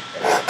put you back.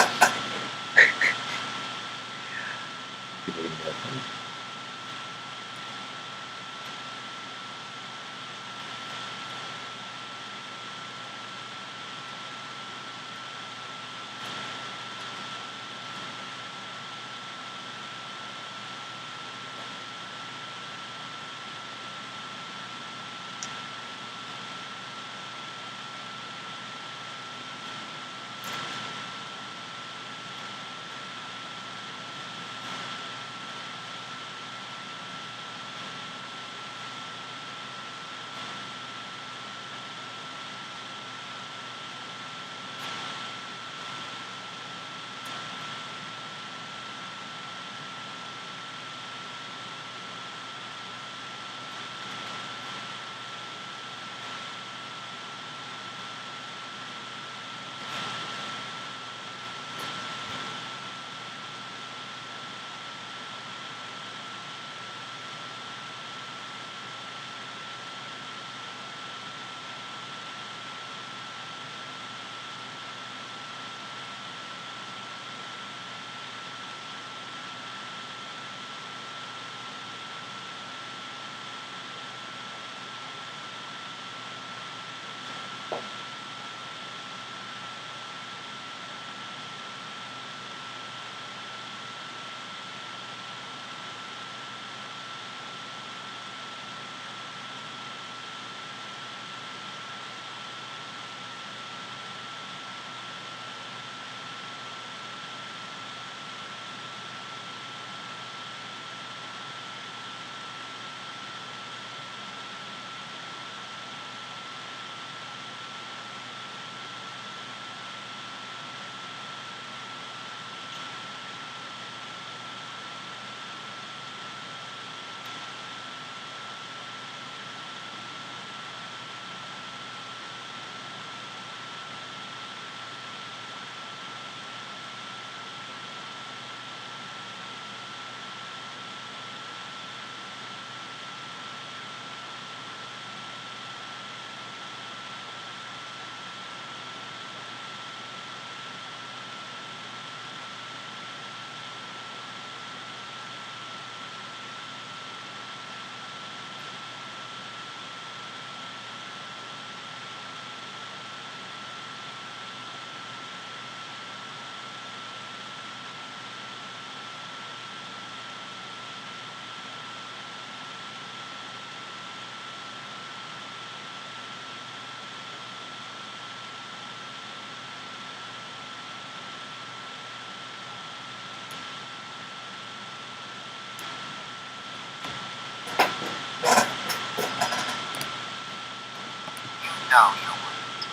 No, you wouldn't.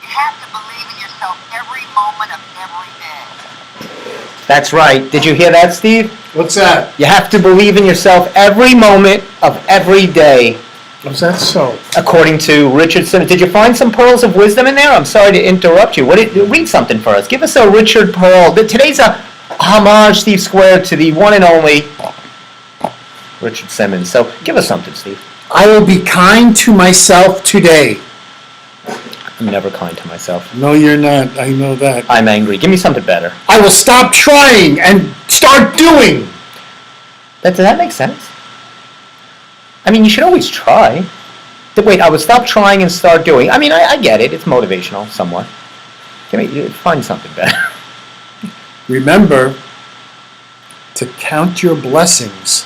You have to believe in yourself every moment of every day. That's right. Did you hear that, Steve? What's that? You have to believe in yourself every moment of every day, Was that so? according to Richard Simmons. Did you find some pearls of wisdom in there? I'm sorry to interrupt you. Read something for us. Give us a Richard Pearl. Today's a homage, Steve Square, to the one and only Richard Simmons. So give us something, Steve. I will be kind to myself today. I'm never kind to myself. No, you're not. I know that. I'm angry. Give me something better. I will stop trying and start doing. Does that make sense? I mean, you should always try. Wait, I would stop trying and start doing. I mean, I get it. It's motivational, somewhat. Find something better. Remember to count your blessings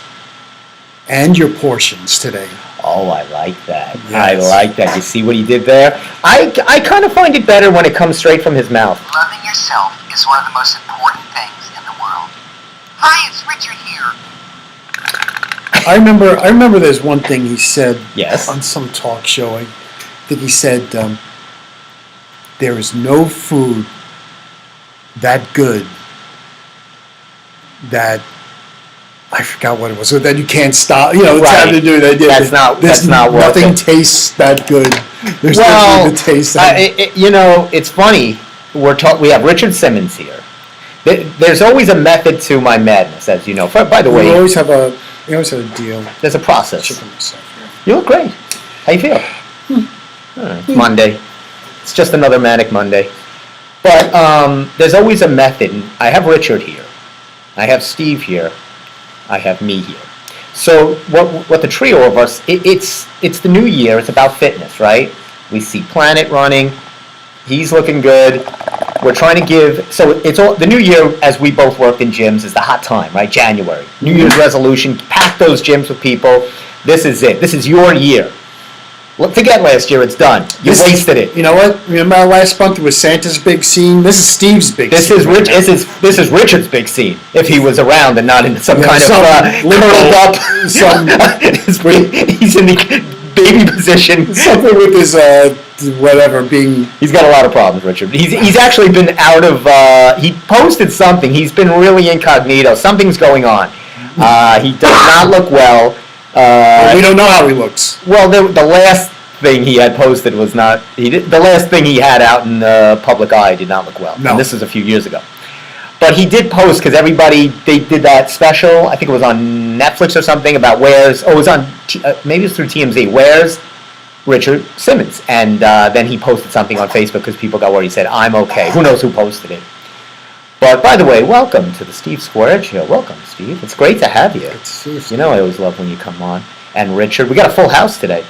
and your portions today. Oh, I like that. Yes. I like that. You see what he did there? I kind of find it better when it comes straight from his mouth. Loving yourself is one of the most important things in the world. Hi, it's Richard here. I remember there's one thing he said Yes. on some talk show. I think he said, there is no food that good that, I forgot what it was, so that you can't stop. You know, it's Right. having to do with that. Yeah, That's not worth nothing it. tastes that good. There's Well, nothing that tastes that it's funny. We have Richard Simmons here. There's always a method to my madness, as you know. By the We way, always have a deal. there's a process. Chicken myself here. You look great. How you feel? All right. It's Monday. It's just another manic Monday. But there's always a method. And I have Richard here. I have Steve here. I have me here. So what the trio of us, it's the new year. It's about fitness, right? We see Planet running. He's looking good. We're trying to give, so it's all, the new year, as we both worked in gyms, is the hot time, right? January. New Year's resolution, pack those gyms with people. This is it. This is your year. Forget last year, it's done. You wasted it. You know what? Remember our last month was Santa's big scene? This is Steve's big This scene. is Richard's big scene. If he was around and not in some kind of curled up. He's in the baby position. Something with his whatever being. He's got a lot of problems, Richard. He's actually been out of. He posted something. He's been really incognito. Something's going on. He does not look well. We don't know how he looks. Well, the last thing he had posted was not. The last thing he had out in the public eye did not look well. No. And this is a few years ago. But he did post because they did that special. I think it was on Netflix or something about where's. Oh, it was on. Maybe it's through TMZ. Where's Richard Simmons? And then he posted something on Facebook because people got worried. He said, "I'm okay." Who knows who posted it? But by the way, welcome to the Steve Square Show. Welcome, Steve. It's great to have you. You know I always love when you come on. And Richard, we got a full house today.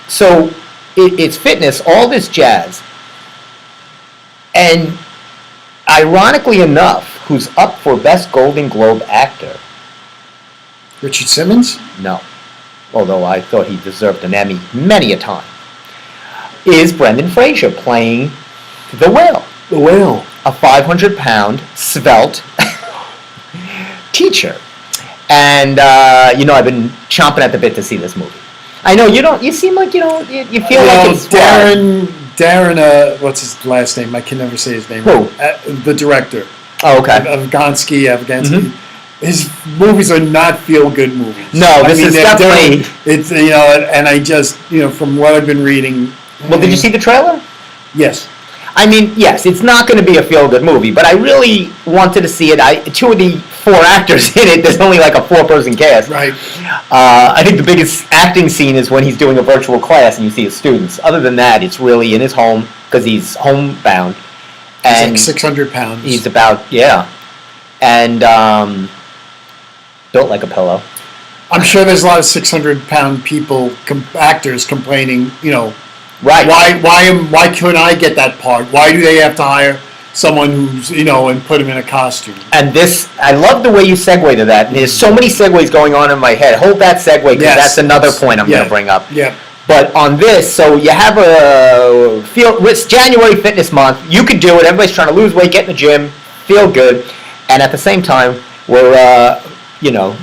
So it's fitness, all this jazz. And ironically enough, who's up for Best Golden Globe Actor? Richard Simmons? No. Although I thought he deserved an Emmy many a time. Is Brendan Fraser playing the whale. The whale. A 500-pound, svelte teacher. And, I've been chomping at the bit to see this movie. I know, you seem like, you feel like it's... Darren, what's his last name? I can never say his name. Who? The director. Oh, okay. Afghansky. Mm-hmm. His movies are not feel-good movies. No, this is definitely... It's, and I just, from what I've been reading... Well, did you see the trailer? Yes. I mean, yes, it's not going to be a feel-good movie, but I really wanted to see it. Two of the four actors in it, there's only like a four-person cast. Right. I think the biggest acting scene is when he's doing a virtual class and you see his students. Other than that, it's really in his home because he's homebound. And he's like 600 pounds. He's about, yeah. And built like a pillow. I'm sure there's a lot of 600-pound people, actors complaining, Right. Why couldn't I get that part? Why do they have to hire someone who's, and put him in a costume? And this, I love the way you segue to that. And there's so many segues going on in my head. Hold that segue because that's another point I'm going to bring up. Yeah. But on this, so you have it's January Fitness Month. You could do it. Everybody's trying to lose weight, get in the gym, feel good. And at the same time, we're,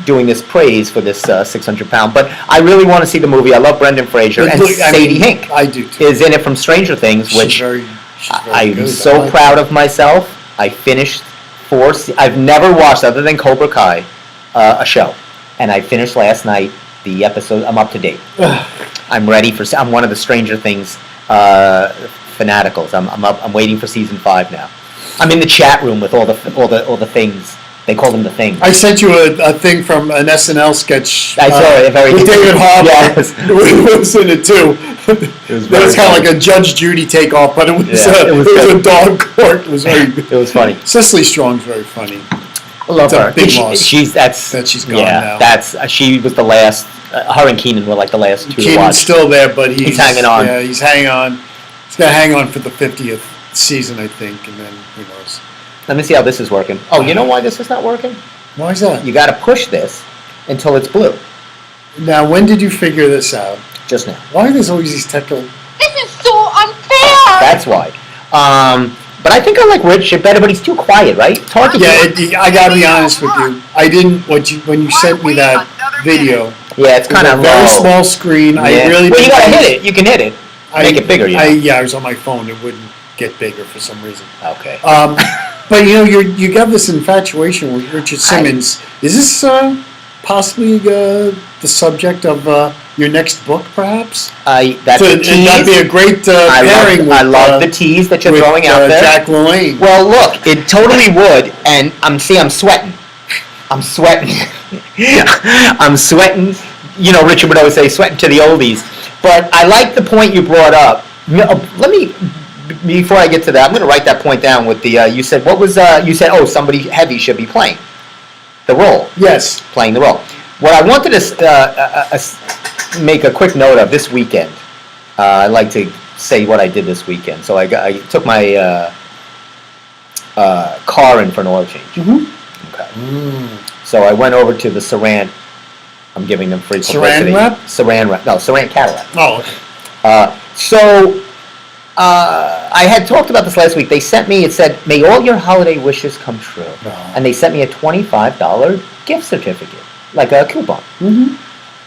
doing this praise for this 600-pound. But I really want to see the movie. I love Brendan Fraser. And Sadie Hink I do too. is in it from Stranger Things, which I'm so proud of myself. I finished I've never watched, other than Cobra Kai, a show. And I finished last night the episode. I'm up to date. I'm ready for. I'm one of the Stranger Things fanaticals. I'm waiting for season 5 now. I'm in the chat room with all the things. They call them the things. I sent you a thing from an SNL sketch. I saw it. With David Harbour. Yes. It was in it too. It was kind of like a Judge Judy takeoff, but it was a dog court. It was very. It was funny. Cecily Strong's very funny. I love her. Big loss. She's gone now. She was the last. Her and Keenan were like the last two to watch. Keenan's still there, but he's hanging on. Yeah, he's hanging on. He's got to hang on for the 50th season, I think, and then who knows. Let me see how this is working. Oh, you know why this is not working? Why is that? You got to push this until it's blue. Now, when did you figure this out? Just now. Why are there always these technical... This is so unfair! That's why. But I think I like Rich better, but he's too quiet, right? It's hard to I gotta be honest with you. I didn't... When you sent me that video... Yeah, it's kind of a very small screen. Yeah. I really... Well, you gotta hit it. You can hit it. Make it bigger, I was on my phone. It wouldn't get bigger for some reason. Okay. But you got this infatuation with Richard Simmons. Is this possibly the subject of your next book, perhaps? That's a tease. That'd be a great pairing. I love the tease that you're throwing out there. Jack LaLanne. Well, look, it totally would, and I'm sweating. I'm sweating. I'm sweating. Richard would always say, sweating to the oldies. But I like the point you brought up. Let me before I get to that, I'm going to write that point down with the, you said, what was, you said, oh, somebody heavy should be playing the role. Yes. Playing the role. What I wanted to make a quick note of this weekend, I'd like to say what I did this weekend. So I took my car in for an oil change. Mm-hmm. Okay. So I went over to the Saran. I'm giving them free publicity. Saran wrap? Saran wrap. No, Saran Cadillac. Oh, okay. So I had talked about this last week. They sent me, it said, may all your holiday wishes come true. Oh. And they sent me a $25 gift certificate, like a coupon. Mm-hmm.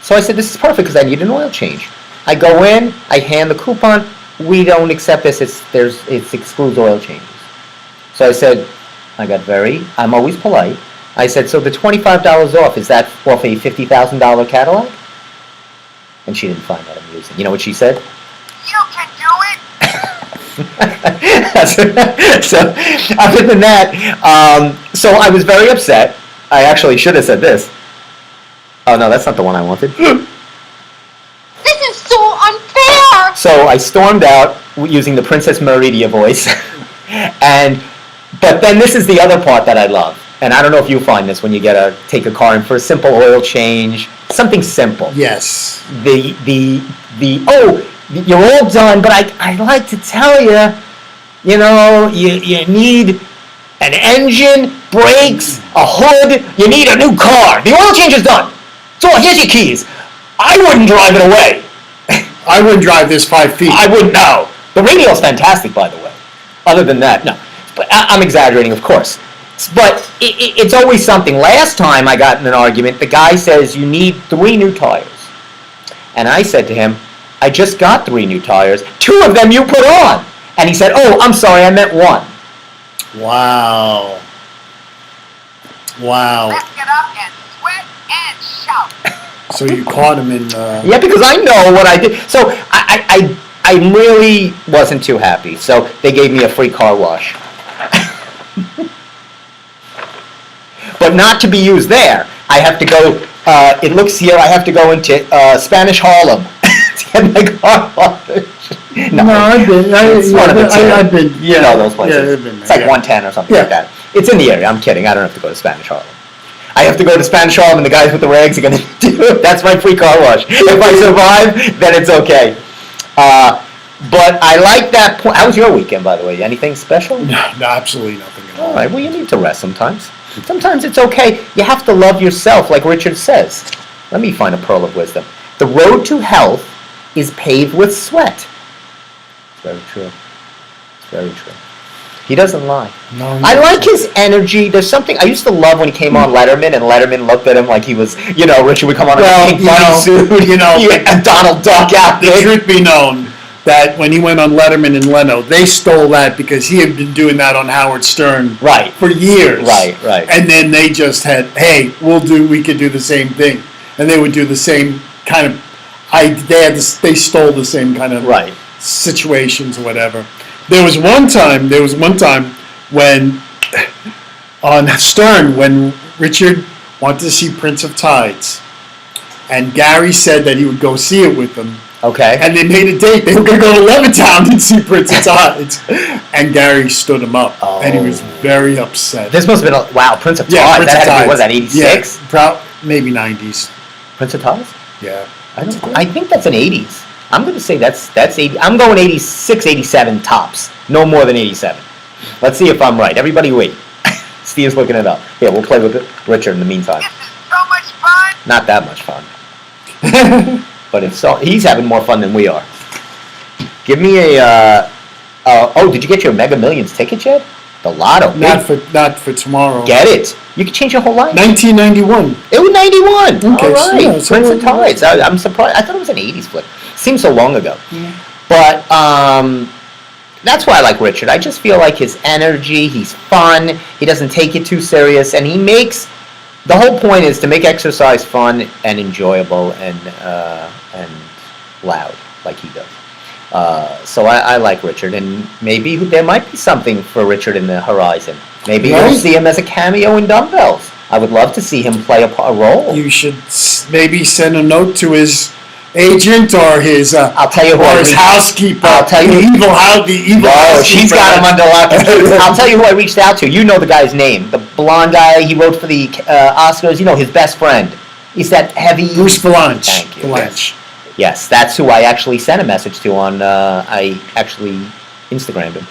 So I said, this is perfect because I need an oil change. I go in, I hand the coupon. We don't accept this. It excludes oil changes. So I said, I'm always polite. I said, so the $25 off, is that off a $50,000 Cadillac? And she didn't find that amusing. You know what she said? You can do it. So, other than that, so I was very upset. I actually should have said this. Oh, no, that's not the one I wanted. This is so unfair. So I stormed out using the Princess Meridia voice. But then this is the other part that I love. And I don't know if you find this when you take a car in for a simple oil change, something simple. Yes. You're all done, but I like to tell you, you need an engine, brakes, a hood, you need a new car. The oil change is done. So here's your keys. I wouldn't drive it away. I wouldn't drive this 5 feet. I wouldn't know. The radio's fantastic, by the way. Other than that, no. But I'm exaggerating, of course. But it's always something. Last time I got in an argument, the guy says, you need 3 new tires. And I said to him, I just got 3 new tires. 2 of them you put on. And he said, oh, I'm sorry, I meant 1. Wow. Wow. Let's get up and sweat and shout. So you caught him in... Yeah, because I know what I did. So I really wasn't too happy. So they gave me a free car wash. But not to be used there. I have to go, it looks here, I have to go into Spanish Harlem to get my car washed. No, I've been. It's one of the two. I've been. You know those places. Yeah, I've been there, it's like yeah. 110 or something Yeah. like that. It's in the area. I'm kidding. I don't have to go to Spanish Harlem. I have to go to Spanish Harlem and the guys with the rags are going to do it. That's my free car wash. If I survive, then it's okay. But I like that point. How was your weekend, by the way? Anything special? No, absolutely nothing at all. All right. Well, you need to rest sometimes. Sometimes it's okay. You have to love yourself, like Richard says. Let me find a pearl of wisdom. The road to health is paved with sweat. It's very true. It's very true. He doesn't lie. No, I like his energy. There's something I used to love when he came on Letterman, and Letterman looked at him like he was, Richard would come on in a pink bunny suit, and Donald Duck out The there. truth be known, that when he went on Letterman and Leno, they stole that because he had been doing that on Howard Stern Right. for years. Right. And then they just had, hey, we could do the same thing, and they would do the same kind of. They stole the same kind of Right. situations or whatever. There was one time when on Stern when Richard wanted to see Prince of Tides, and Gary said that he would go see it with them. Okay. And they made a date. They were going to go to Levittown and see Prince of Tides. And Gary stood him up. Oh. And he was very upset. This must have been Prince of Tides. Yeah, Prince that of had to be, Tides. what was that, 86? Yeah, maybe 90s. Prince of Tides? Yeah. I think that's an 80s. I'm going to say that's 80. I'm going 86, 87 tops. No more than 87. Let's see if I'm right. Everybody wait. Steve's looking it up. Yeah, we'll play with Richard in the meantime. This is so much fun. Not that much fun. But if so, he's having more fun than we are. Give me a. Did you get your Mega Millions ticket yet? The lotto. Not for tomorrow. Get it. You can change your whole life. 1991. It was 91. Okay, All right. so yeah, so Prince of we're- Tides. I'm surprised. I thought it was an 80s flick. Seems so long ago. Yeah. But that's why I like Richard. I just feel like his energy, he's fun, he doesn't take it too serious, and he makes, the whole point is to make exercise fun and enjoyable and loud, like he does. So I like Richard, and maybe there might be something for Richard in the horizon. Maybe Right. you'll see him as a cameo in Dumbbells. I would love to see him play a role. You should maybe send a note to his agent or his I'll tell you who I or his reached- housekeeper. I'll tell you- the evil Oh, housekeeper. she's got him under lock and key. I'll tell you who I reached out to. You know the guy's name. The blonde guy, he wrote for the Oscars. You know, his best friend. He's that heavy... Bruce Valanche. Thank you. Valanche. Yes, that's who I actually sent a message to on, I actually Instagrammed him.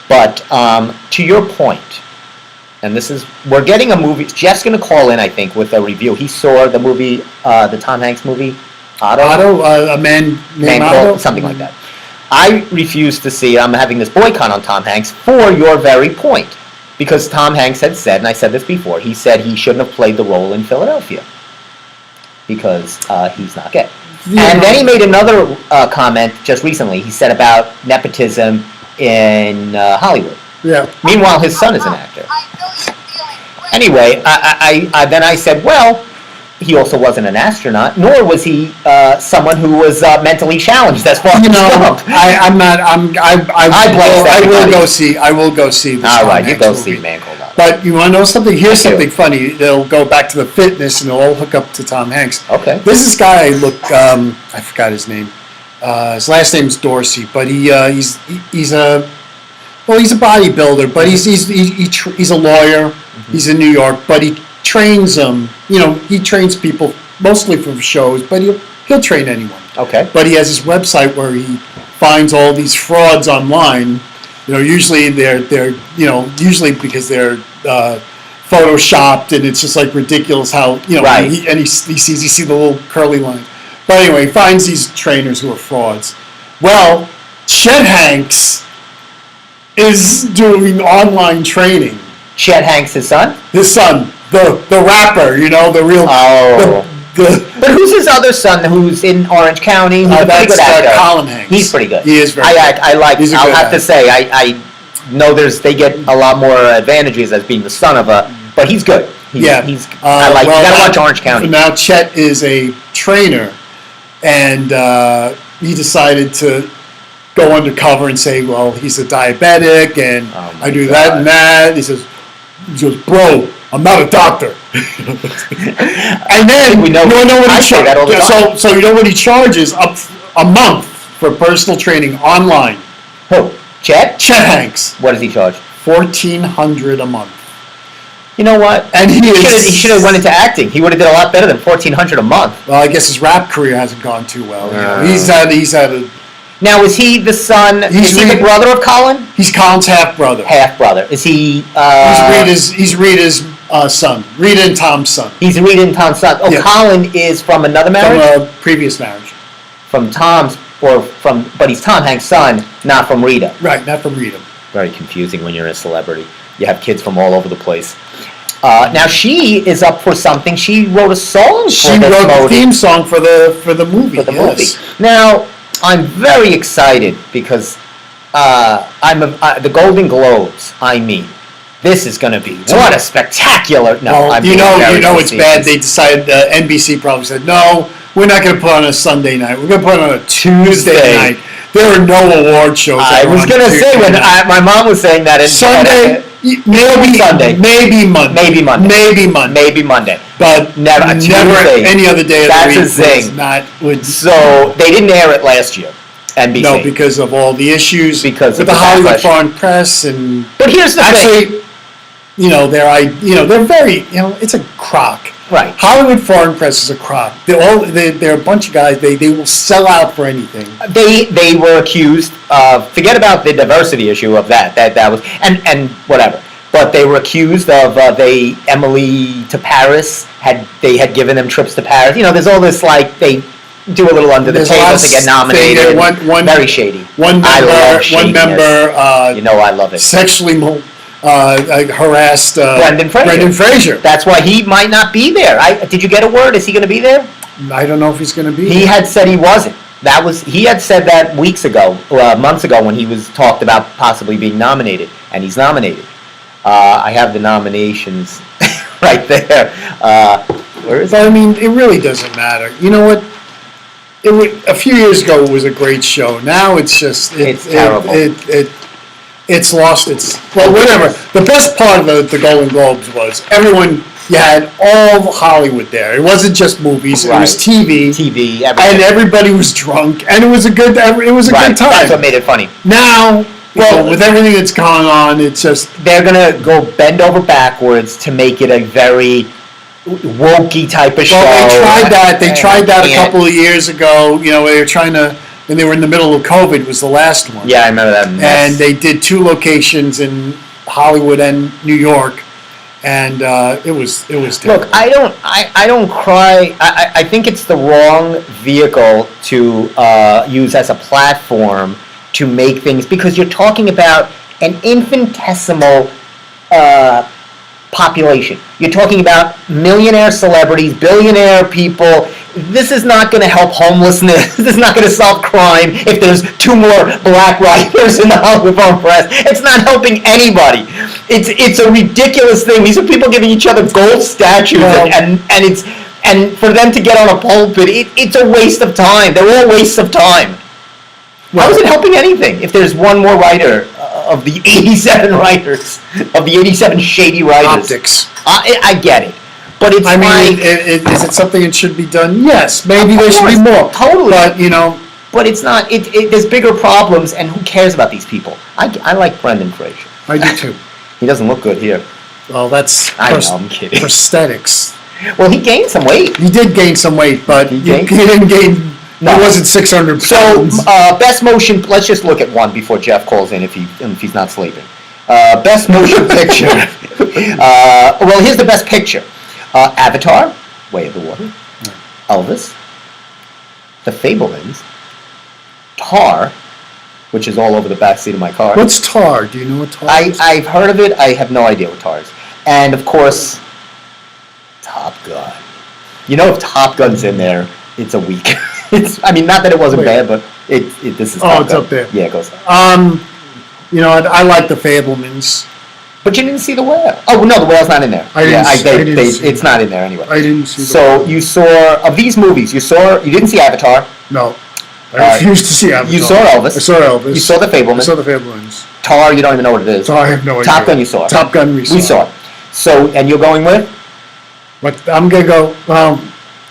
But to your point, and this is, we're getting a movie, Jeff's going to call in, I think, with a review. He saw the movie, the Tom Hanks movie, Otto, a man named Otto? Called, something like that. I refuse to see, I'm having this boycott on Tom Hanks for your very point. Because Tom Hanks had said, and I said this before, he said he shouldn't have played the role in Philadelphia. Because he's not gay. Yeah. And then he made another comment just recently. He said about nepotism in Hollywood. Yeah. Meanwhile, his son is an actor. I know you're feeling great. Anyway, then I said, well, he also wasn't an astronaut, nor was he someone who was mentally challenged as far as You know, Trump. I will go see. I will go see. This All Tom right, you Hanks go movie. see Man Cold Out. But you want to know something? Here's I do. something funny. They'll go back to the fitness and they'll all hook up to Tom Hanks. Okay. There's this guy. Look, I forgot his name. His last name's Dorsey, but he's a bodybuilder, but he's a lawyer. Mm-hmm. He's in New York, but he trains them. You know, he trains people mostly for shows, but he'll train anyone. Okay. But he has this website where he finds all these frauds online. You know, usually they're because they're photoshopped, and it's just like ridiculous how Right. he sees you see the little curly line. But anyway, he finds these trainers who are frauds. Well, Chet Hanks is doing online training. Chet Hanks, his son? His son, the rapper, the real Oh. the But who's his other son who's in Orange County? Who's a pretty that's good actor? Colin Hanks. He's pretty good. He is very I like. He's a I'll good have to actor. say, I know they get a lot more advantages as being the son of a, but he's good. He's. I like. well, you gotta now- watch Orange County. Now Chet is a trainer, and he decided to go undercover and say, well, he's a diabetic, and Oh my I do God. that and that. He goes, bro, I'm not a doctor. And then We know- you know what I he say that all the time. So you know what he charges up a month for personal training online. Who? Chet? Chet Hanks, What does he charge? $1,400 a month, You know what? and he He should have went into acting. He would have did a lot better than $1,400 a month. Well, I guess his rap career hasn't gone too well. No. He's had a Now, is he the son? He's Is he the Rita- brother of Colin? he's Colin's half brother. Half brother. Is he? He's Rita's son. Rita and Tom's son He's Rita and Tom's son. Oh, Yeah. Colin is from another from marriage. a previous marriage. From Tom's, but he's Tom Hanks' son, not from Rita. Right, not from Rita. Very confusing when you're a celebrity. You have kids from all over the place. Now she is up for something. She wrote a song She for this wrote the movie. theme song for the movie. For the yes. movie. Now I'm very excited because the Golden Globes. I mean, this is going to be what a spectacular. No, Well, I'm you being know very it's bad. facetious. They decided NBC probably said no. We're not going to put on a Sunday night. We're going to put on a Tuesday Tuesday. night. There are no award shows. I that are was on going to say Tuesday when night. my mom was saying that. Sunday, maybe Sunday. maybe Monday, Maybe Monday. maybe Monday, Maybe Monday. but Never- Tuesday. any other day of That's the a week. zing. Would So they didn't air it last year. NBC. no, because of all the issues Because with of the the Hollywood backlash. Foreign Press and But here's the thing. actually, they're very it's a crock. Right. Hollywood Foreign Press is a crock. They're a bunch of guys. They will sell out for anything. They were accused of, forget about the diversity issue of that was and whatever, but they were accused of Emily to Paris had given them trips to Paris. There's all this like they do a little under the There's a lot table of to get nominated. one Very shady. One I member, love one shadiness. member I love it. sexually harassed Brendan Fraser. That's why he might not be there. Did you get a word? Is he going to be there? I don't know if he's going to be. He had said he wasn't. He had said that weeks ago, months ago, when he was talked about possibly being nominated, and he's nominated. I have the nominations right there. Where is But I mean, it really doesn't matter. You know what? A few years ago, it was a great show. Now it's just It's terrible. It's lost its whatever. The best part of the Golden Globes was everyone You had all Hollywood there. It wasn't just movies. It was Right. TV. TV, And everything. everybody was drunk, and it was a good. It was a Right, good time. that's what made it funny. Now, Well- with everything that's going on, it's just They're gonna go bend over backwards to make it a very wokey type of show. well. They tried that. They And tried that a can't- couple of years ago. You know, they were trying to, and they were in the middle of COVID. Was the last one. Yeah, I remember that. mess. And they did 2 locations in Hollywood and New York, and it was terrible. Look, I don't cry. I think it's the wrong vehicle to use as a platform to make things, because you're talking about an infinitesimal population. You're talking about millionaire celebrities, billionaire people. This is not going to help homelessness. This is not going to solve crime if there's 2 more black writers in the Hollywood Foreign Press. It's not helping anybody. It's a ridiculous thing. These are people giving each other gold statues, Well- and for them to get on a pulpit, it's a waste of time. They're all wastes of time. How is it helping anything if there's one more writer of the 87 writers, of the 87 shady writers? Optics. I get it, but it's I mean, like, is it something that should be done? Yes, maybe Of there should be course, more. totally. But you know, but it's not. There's bigger problems, and who cares about these people? I like Brendan Fraser. I do too. He doesn't look good here. Well, that's I know, I'm kidding. prosthetics. Well, he gained some weight. He did gain some weight, but He he gained- didn't gain. No. It wasn't 600 So, pounds. best motion. Let's just look at one before Jeff calls in if he's not sleeping. Best motion picture. Well, here's the best picture: Avatar, Way of the Water, Elvis, The Fabelmans, Tar, which is all over the backseat of my car. What's tar? Do you know what tar is? I've heard of it. I have no idea what Tar is. And of course, Top Gun. You know, if Top Gun's in there, it's a week. I mean, not that it wasn't Wait. bad, but this is. Oh, Top it's Gun. up there. Yeah, it goes. You know, I like the Fablemans. But you didn't see the whale. Oh no, the whale's not in there. I didn't yeah, see- I didn't see it's it. not in there anyway. I didn't see. So you saw of these movies. You didn't see Avatar. No, I Alright. refused to see Avatar. You saw Elvis. I saw Elvis. You saw The Fableman. I saw the Fablemans. Tar, you don't even know what it is. So I have no idea. Top Gun, you saw it. Top Gun, we saw. We saw it. So, and you're going with? But I'm gonna go. Oh,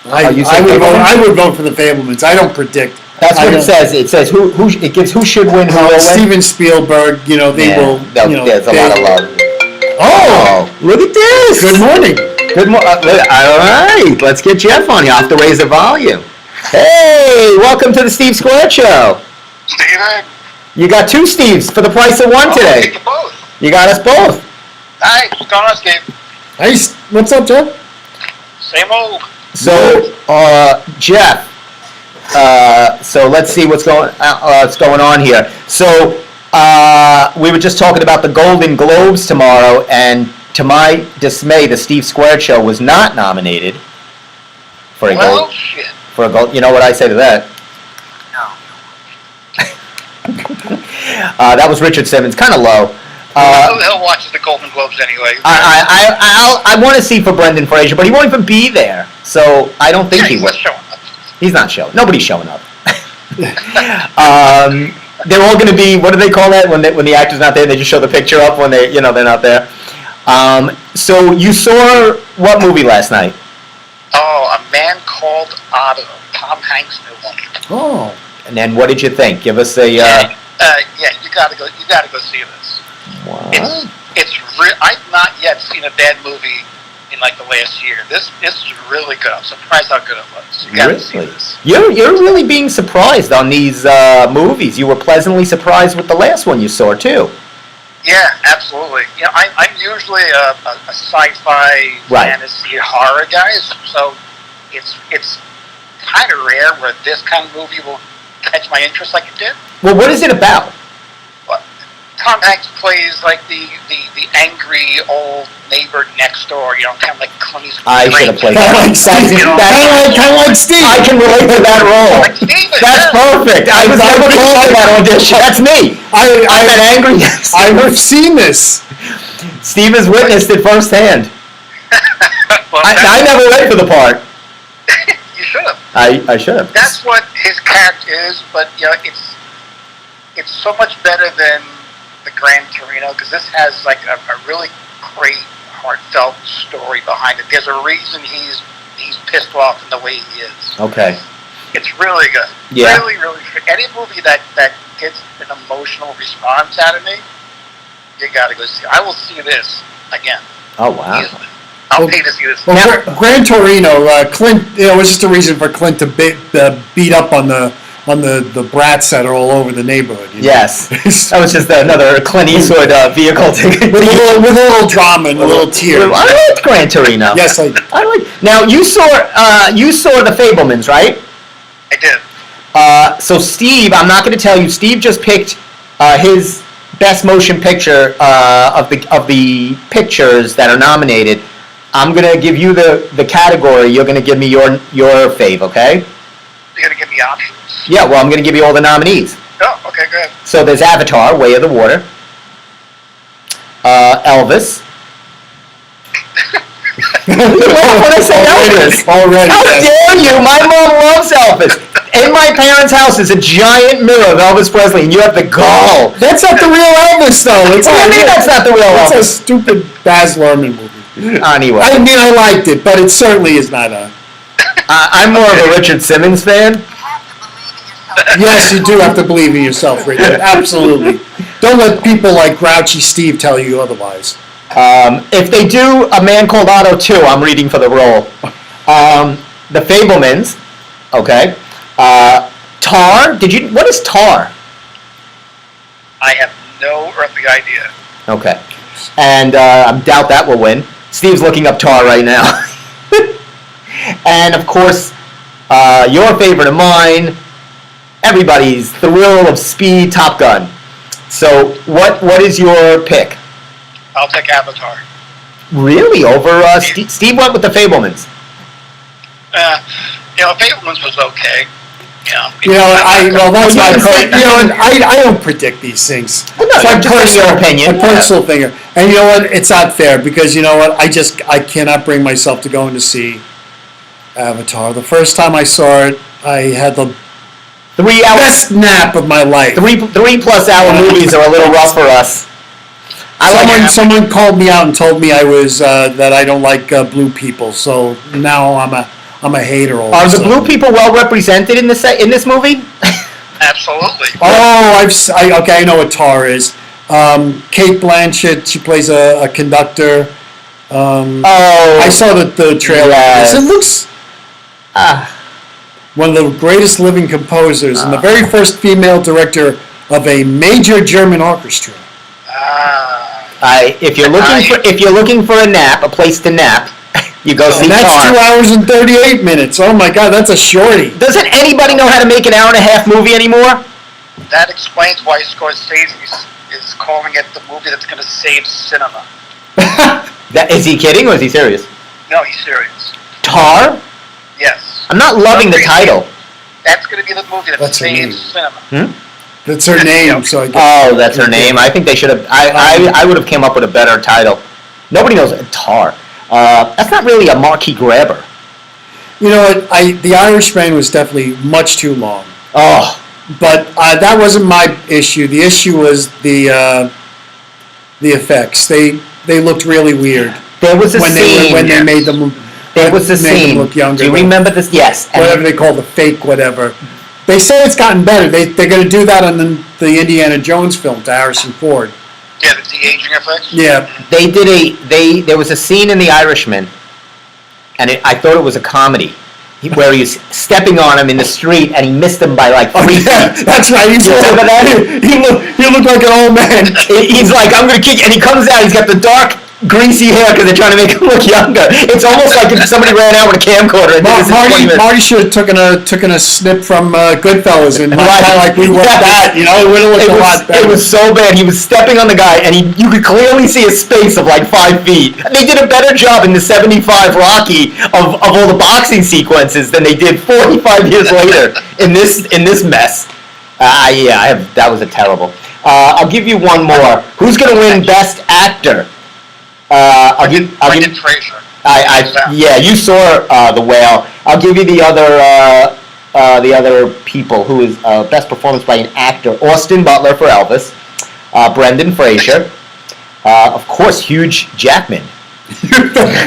you said I Fablemans? would vote for the Fablemans. I don't predict. That's I what it don't- says. It says it gives who should win, who will win. Steven Spielberg. You know they Yeah, will. You know, there's a they- lot of love. Oh, Look at this! good morning. Good morning. All right, let's get Jeff on. You have to raise the volume. Hey, welcome to the Steve Square Show. Steven? You got 2 Steves for the price of one I'll today. take you both. You got us both. Hi, what's going on, Steve? Hey, what's up, Jeff? Same old. So, Jeff. So let's see what's going on here. So we were just talking about the Golden Globes tomorrow, and to my dismay, the Steve Squared Show was not nominated for a Well, gold. shit. For a gold. You know what I say to that? No. That was Richard Simmons, kind of low. Who the hell watches the Golden Globes anyway? I want to see for Brendan Fraser, but he won't even be there, so I don't think Yeah, he he's will. not showing up. He's not showing. Nobody's showing up. They're all going to be. What do they call that when the actor's not there? They just show the picture up when they're not there. So you saw what movie last night? Oh, A Man Called Otto. Tom Hanks' new one. Oh, And then what did you think? Give us a. Yeah, you gotta go. You gotta go see this. What? I've not yet seen a bad movie in like the last year. This is really good. I'm surprised how good it was. You gotta see Really? this. You're really being surprised on these movies. You were pleasantly surprised with the last one you saw too. Yeah, absolutely. You know, I'm usually a sci-fi, Right. fantasy, horror guy, so it's kind of rare where this kind of movie will catch my interest like it did. Well, what is it about? But Tom Hanks plays like the angry old neighbor next door, kind of like Clint Eastwood. I should have played kind that. of like Steve. Kind of like Steve. I can relate to that role. Like Steven, That's yeah. perfect. I was never called for that audition. That's me. I'm an angry. I've seen this. Steve has witnessed it firsthand. Well, I never read for the part. you should have. I should have. That's what his character is, but it's so much better than the Gran Torino because this has like a really great heartfelt story behind it. There's a reason he's pissed off in the way he is. Okay. It's really good. Yeah. Really, really good. Any movie that gets an emotional response out of me, you gotta go see. I will see this again. Oh wow. Easily. I'll pay to see this. Well, Gran Torino, Clint, was just a reason for Clint to beat up on the brats that are all over the neighborhood. Yes. That was just another Clint Eastwood vehicle with a little drama and a little tears. I liked Gran Torino. Yes, I did. I like. Now you saw the Fablemans, right? I did. So Steve, I'm not going to tell you. Steve just picked his best motion picture of the pictures that are nominated. I'm going to give you the category. You're going to give me your fave, okay? You're gonna give me options. Yeah. Well, I'm going to give you all the nominees. Oh, okay, good. So there's Avatar, Way of the Water. Elvis. When I say Elvis. Already. How dare you? My mom loves Elvis. In my parents' house is a giant mirror of Elvis Presley, and you have the gall. That's not the real Elvis, though. What do you mean that's not the real Elvis? Elvis? It's a stupid Baz Luhrmann movie. Anyway. I mean, I liked it, but it certainly is not a... I'm more of a Richard Simmons fan. Yes, you do have to believe in yourself, Richard. Absolutely. Don't let people like Grouchy Steve tell you otherwise. If they do A Man Called Otto 2, I'm reading for the role. The Fablemans, okay. Tar, what is Tar? I have no earthly idea. Okay. And I doubt that will win. Steve's looking up Tar right now. And of course, your favorite of mine, everybody's Thrill of Speed, Top Gun. So what is your pick? I'll take Avatar. Really? Over Steve went with the Fablemans. Fablemans was okay. That's my point. I don't predict these things. Well, no, it's my personal opinion. A personal thing. And you know what? It's not fair because you know what? I cannot bring myself to going to see Avatar. The first time I saw it, I had the 3 hour best nap of my life. 3+ hour movies are a little rough for us. Someone called me out and told me I was that I don't like blue people. So now I'm a hater. Are the blue people well represented in this movie? Absolutely. Oh, I know what Tar is. Kate Blanchett, she plays a conductor. I saw the trailer. Yes. It looks one of the greatest living composers and the very first female director of a major German orchestra. If you're looking for a nap, a place to nap, you go see Tar. That's 2 hours and 38 minutes. Oh my God, that's a shorty. Doesn't anybody know how to make an hour-and-a-half movie anymore? That explains why Scorsese is calling it the movie that's going to save cinema. Is he kidding or is he serious? No, he's serious. Tar? Yes. I'm not loving the title. That's going to be the movie that saves cinema. That's her name. So I guess that's her name. I think they should have. I would have came up with a better title. Nobody knows Tar. That's not really a marquee grabber. You know what? The Irishman was definitely much too long. Oh. But that wasn't my issue. The issue was the effects. They looked really weird. There was a scene when they made them. There was a scene. Them look younger. Do you remember this? Yes. Whatever they call the fake whatever. They say it's gotten better. They're going to do that on the Indiana Jones film to Harrison Ford. Yeah, the de-aging effects. Yeah. There was a scene in The Irishman, and I thought it was a comedy, where he was stepping on him in the street, and he missed him by like 3 feet. That's right. He looked like an old man. He's like, I'm going to kick you. And he comes out, he's got the dark, greasy hair because they're trying to make him look younger. It's almost like if somebody ran out with a camcorder. Marty should have taken a snip from Goodfellas and kind of like we worked that. You know, it would have looked a lot better. It was so bad. He was stepping on the guy, and you could clearly see a space of like 5 feet. They did a better job in the '75 Rocky of all the boxing sequences than they did 45 years later in this mess. That was a terrible. I'll give you one more. Who's going to win Best Actor? Brendan Fraser. Yeah, you saw The Whale. I'll give you the other people who is best performance by an actor. Austin Butler for Elvis. Brendan Fraser. Of course, Hugh Jackman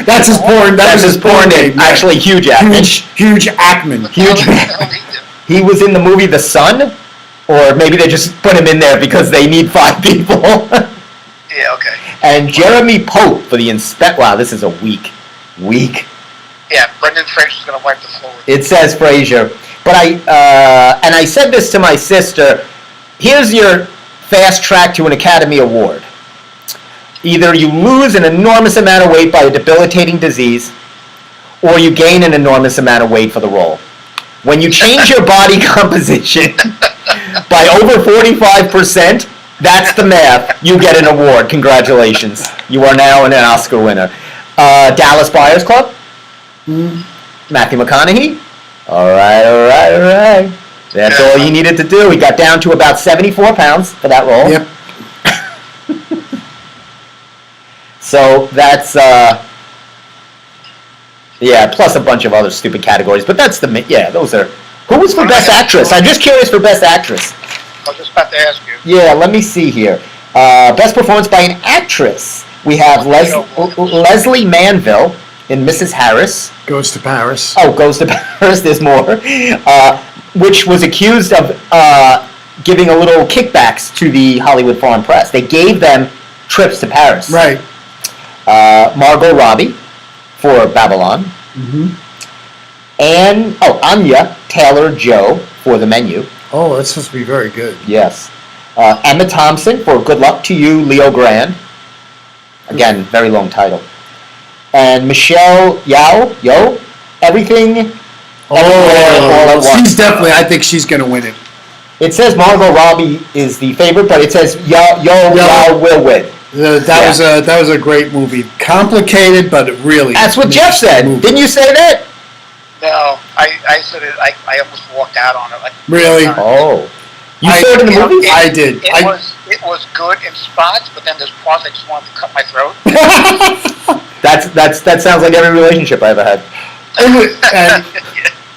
That's his porn. That's his porn name. yeah. Actually, Hugh Jackman. Huge Ackman. Huge. He was in the movie The Sun, or maybe they just put him in there because they need 5 people. Yeah, okay. And Jeremy Pope for the inspect. Wow, this is a weak. Yeah, Brendan Fraser's going to wipe the floor. It says Fraser, but I said this to my sister. Here's your fast track to an Academy Award. Either you lose an enormous amount of weight by a debilitating disease, or you gain an enormous amount of weight for the role. When you change your body composition by over 45%, that's the math. You get an award. Congratulations. You are now an Oscar winner. Dallas Buyers Club? Matthew McConaughey? All right. That's all you needed to do. He got down to about 74 pounds for that role. Yep. So that's, plus a bunch of other stupid categories. But that's those are. Who was for Best Actress? I'm just curious for Best Actress. I was just about to ask you. Yeah, let me see here. Best Performance by an Actress. We have Leslie Manville in Mrs. Harris. Goes to Paris. Oh, Goes to Paris. There's more. Which was accused of giving a little kickbacks to the Hollywood Foreign Press. They gave them trips to Paris. Right. Margot Robbie for Babylon. And Anya Taylor-Joy for The Menu. Oh, that's supposed to be very good. Yes. Emma Thompson for Good Luck to You, Leo Grand. Again, very long title. And Michelle Yeoh, Everything. All at Once. She's definitely. I think she's going to win it. It says Margot Robbie is the favorite, but it says Yeoh will win. That was a great movie. Complicated, but it really. That's what Jeff said. Didn't you say that? No, I said it. I almost walked out on it. Really? Oh. You saw it in the movie? I did. It was good in spots, but then there's parts I just wanted to cut my throat. That sounds like every relationship I ever had.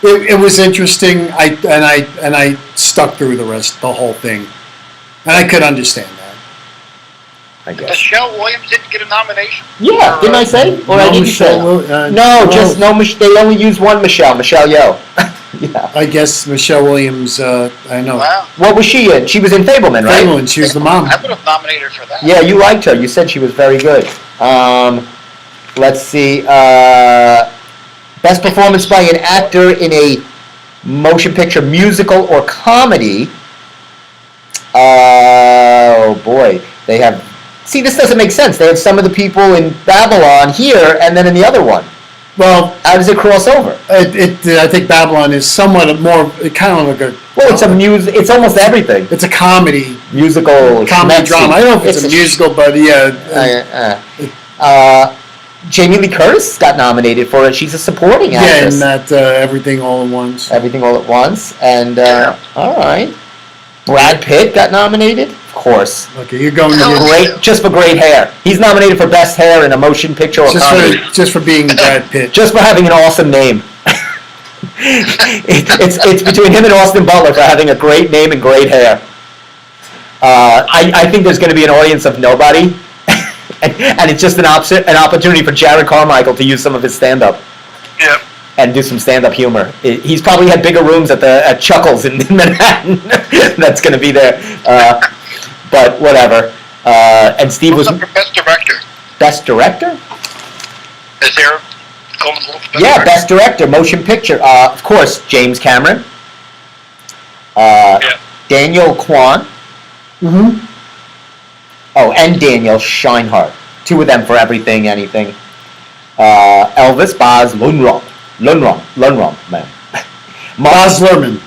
It was interesting. I stuck through the whole thing, and I could understand that. I guess. Michelle Williams didn't get a nomination. Yeah, didn't I say? Or I didn't say? They only used one Michelle Yeoh. Yeah. I guess Michelle Williams. I know. Wow. What was she in? She was in Fableman, right? Fableman. She was the mom. I would have nominated her for that. Yeah, you liked her. You said she was very good. Let's see. Best performance by an actor in a motion picture, musical, or comedy. Oh boy, they have. See, this doesn't make sense. They have some of the people in Babylon here, and then in the other one. Well, how does it cross over? I think Babylon is somewhat more, kind of like a. Well, it's a music. It's almost everything. It's a comedy, musical, comedy drama. I don't know if it's a musical, but yeah. Jamie Lee Curtis got nominated for it. She's a supporting actress. Yeah, in that Everything All at Once. Everything All at Once, and all right. Brad Pitt got nominated, of course. Okay, you're going just for great hair. He's nominated for best hair in a motion picture or comedy. Just for being Brad Pitt. Just for having an awesome name. it's between him and Austin Butler for having a great name and great hair. I think there's going to be an audience of nobody, and it's just an opportunity for Jared Carmichael to use some of his stand-up. Yep. And do some stand-up humor. He's probably had bigger rooms at Chuckles in Manhattan. That's going to be there, but whatever. And Steve was for best director. Best director. Is there Golden Globe? Best director, motion picture. Of course, James Cameron. Daniel Kwan. Oh, and Daniel Scheinhardt. Two of them for Everything, Anything. Elvis, Baz Luhrmann. Luhrmann, man. Baz Luhrmann.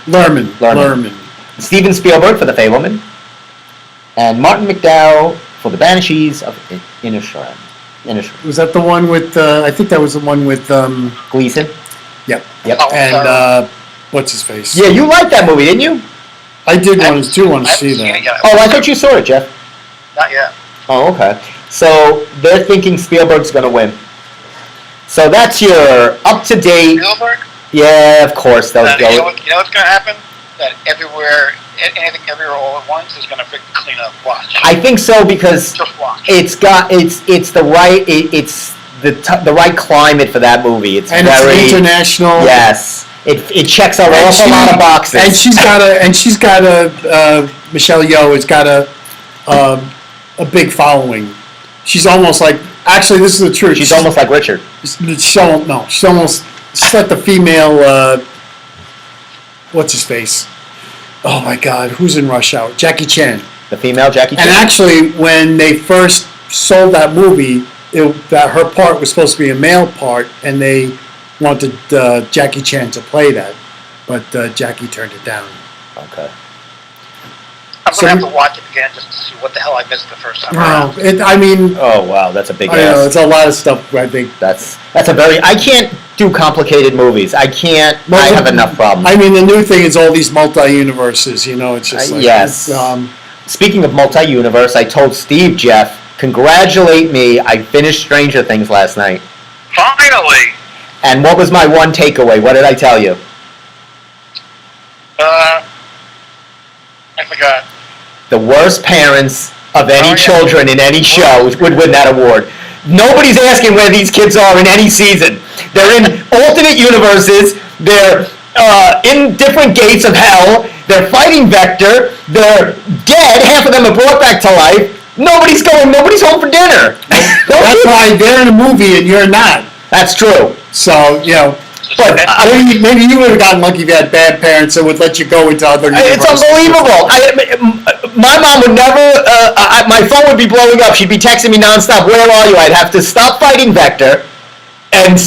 Luhrmann. Steven Spielberg for The Fableman. And Martin McDowell for The Banshees of Inisherin. Was that the one with, I think that was the one with... Gleason? Yep. And, what's his face? Yeah, you liked that movie, didn't you? I want to see that. Oh, I thought you saw it, Jeff. Not yet. Oh, okay. So, they're thinking Spielberg's going to win. So that's your up-to-date... Spielberg? Yeah, of course. You know what's going to happen? That everywhere anything everywhere all at once is gonna freaking clean up. Watch. I think so because Just watch. it's the right it's the right climate for that movie. It's And very it's international. Yes, it checks out an And awful lot of boxes. And she's got a Michelle Yeoh has got a big following. She's almost like, actually, this is the truth. She's almost like Richard. She's like the female. What's his face? Oh my God, who's in Rush Hour? Jackie Chan. The female Jackie Chan. And actually, when they first sold that movie, that her part was supposed to be a male part, and they wanted Jackie Chan to play that, but Jackie turned it down. Okay. I'm gonna have to watch it again just to see what the hell I missed the first time Wow, around. Oh wow, that's a big I know, ass. it's a lot of stuff. I think That's a very. I can't do complicated movies. I can't. I have enough problems. I mean, the new thing is all these multi-universes. It's just like yes. it's, Speaking of multi-universe, I told Steve, Jeff, congratulate me. I finished Stranger Things last night. Finally. And what was my one takeaway? What did I tell you? I forgot. The worst parents of any Oh, yeah. children in any show would win that award. Nobody's asking where these kids are in any season. They're in alternate universes. They're in different gates of hell. They're fighting Vector. They're dead. Half of them are brought back to life. Nobody's home for dinner. that's why they're in a movie and you're not. That's true. So but maybe you would have gotten lucky if you had bad parents that would let you go into other universes. It's unbelievable. My mom would never. My phone would be blowing up. She'd be texting me nonstop. Where are you? I'd have to stop fighting Vector and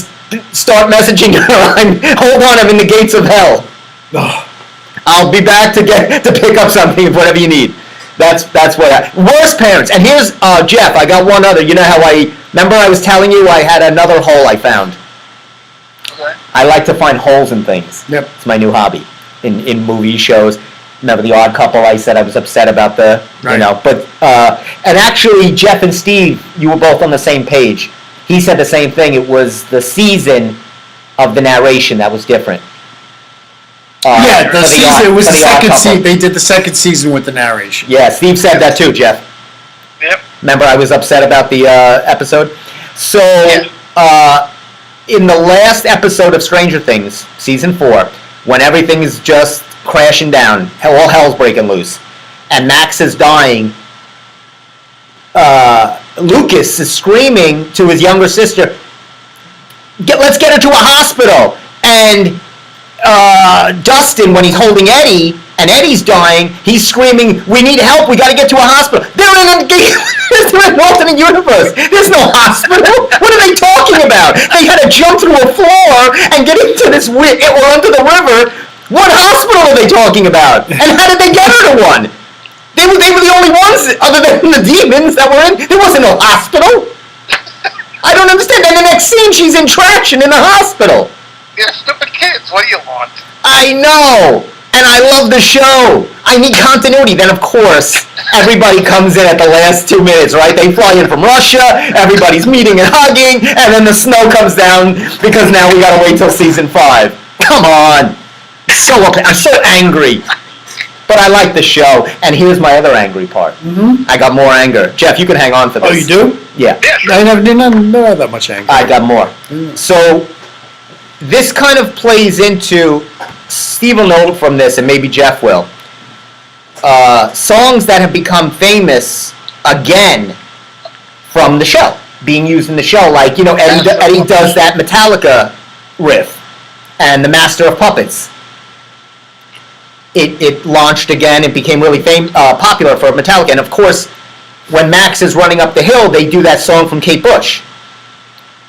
start messaging her. Hold on, I'm in the gates of hell. I'll be back to pick up something, whatever you need. That's what worst parents. And here's Jeff. I got one other. You know how remember I was telling you I had another hole I found. Okay. I like to find holes in things. Yep. It's my new hobby in movie shows. Remember The Odd Couple? I said I was upset about Right. but and actually Jeff and Steve, you were both on the same page. He said the same thing. It was the season of the narration that was different. Yeah, the season it was for the The Odd second Couple. season. They did the second season with the narration. Yeah, Steve said that too, Jeff. Yep. Remember I was upset about the episode? So, in the last episode of Stranger Things, season 4, when everything is just crashing down, all hell's breaking loose, and Max is dying, Lucas is screaming to his younger sister, let's get her to a hospital. And Dustin, when he's holding Eddie, and Eddie's dying, he's screaming, we need help, we gotta get to a hospital. They're in an alternate universe. There's no hospital. What are they talking about? They had to jump through a floor and get into this or under the river. What hospital are they talking about? And how did they get her to one? They were the only ones, other than the demons that were in. There wasn't no hospital. I don't understand. And the next scene, she's in traction in the hospital. Yeah, stupid kids. What do you want? I know. And I love the show. I need continuity. Then, of course, everybody comes in at the last 2 minutes, right? They fly in from Russia, everybody's meeting and hugging, and then the snow comes down because now we gotta wait till season 5. Come on. I'm so angry. But I like the show. And here's my other angry part. Mm-hmm. I got more anger. Jeff, you can hang on for this. Oh, you do? Yeah. Yeah, sure. I didn't have that much anger. I got more. So this kind of plays into, Steve will know from this, and maybe Jeff will, songs that have become famous again from the show, being used in the show. Like, Eddie does that Metallica riff, and the Master of Puppets. It launched again. It became really popular for Metallica. And of course, when Max is running up the hill, they do that song from Kate Bush,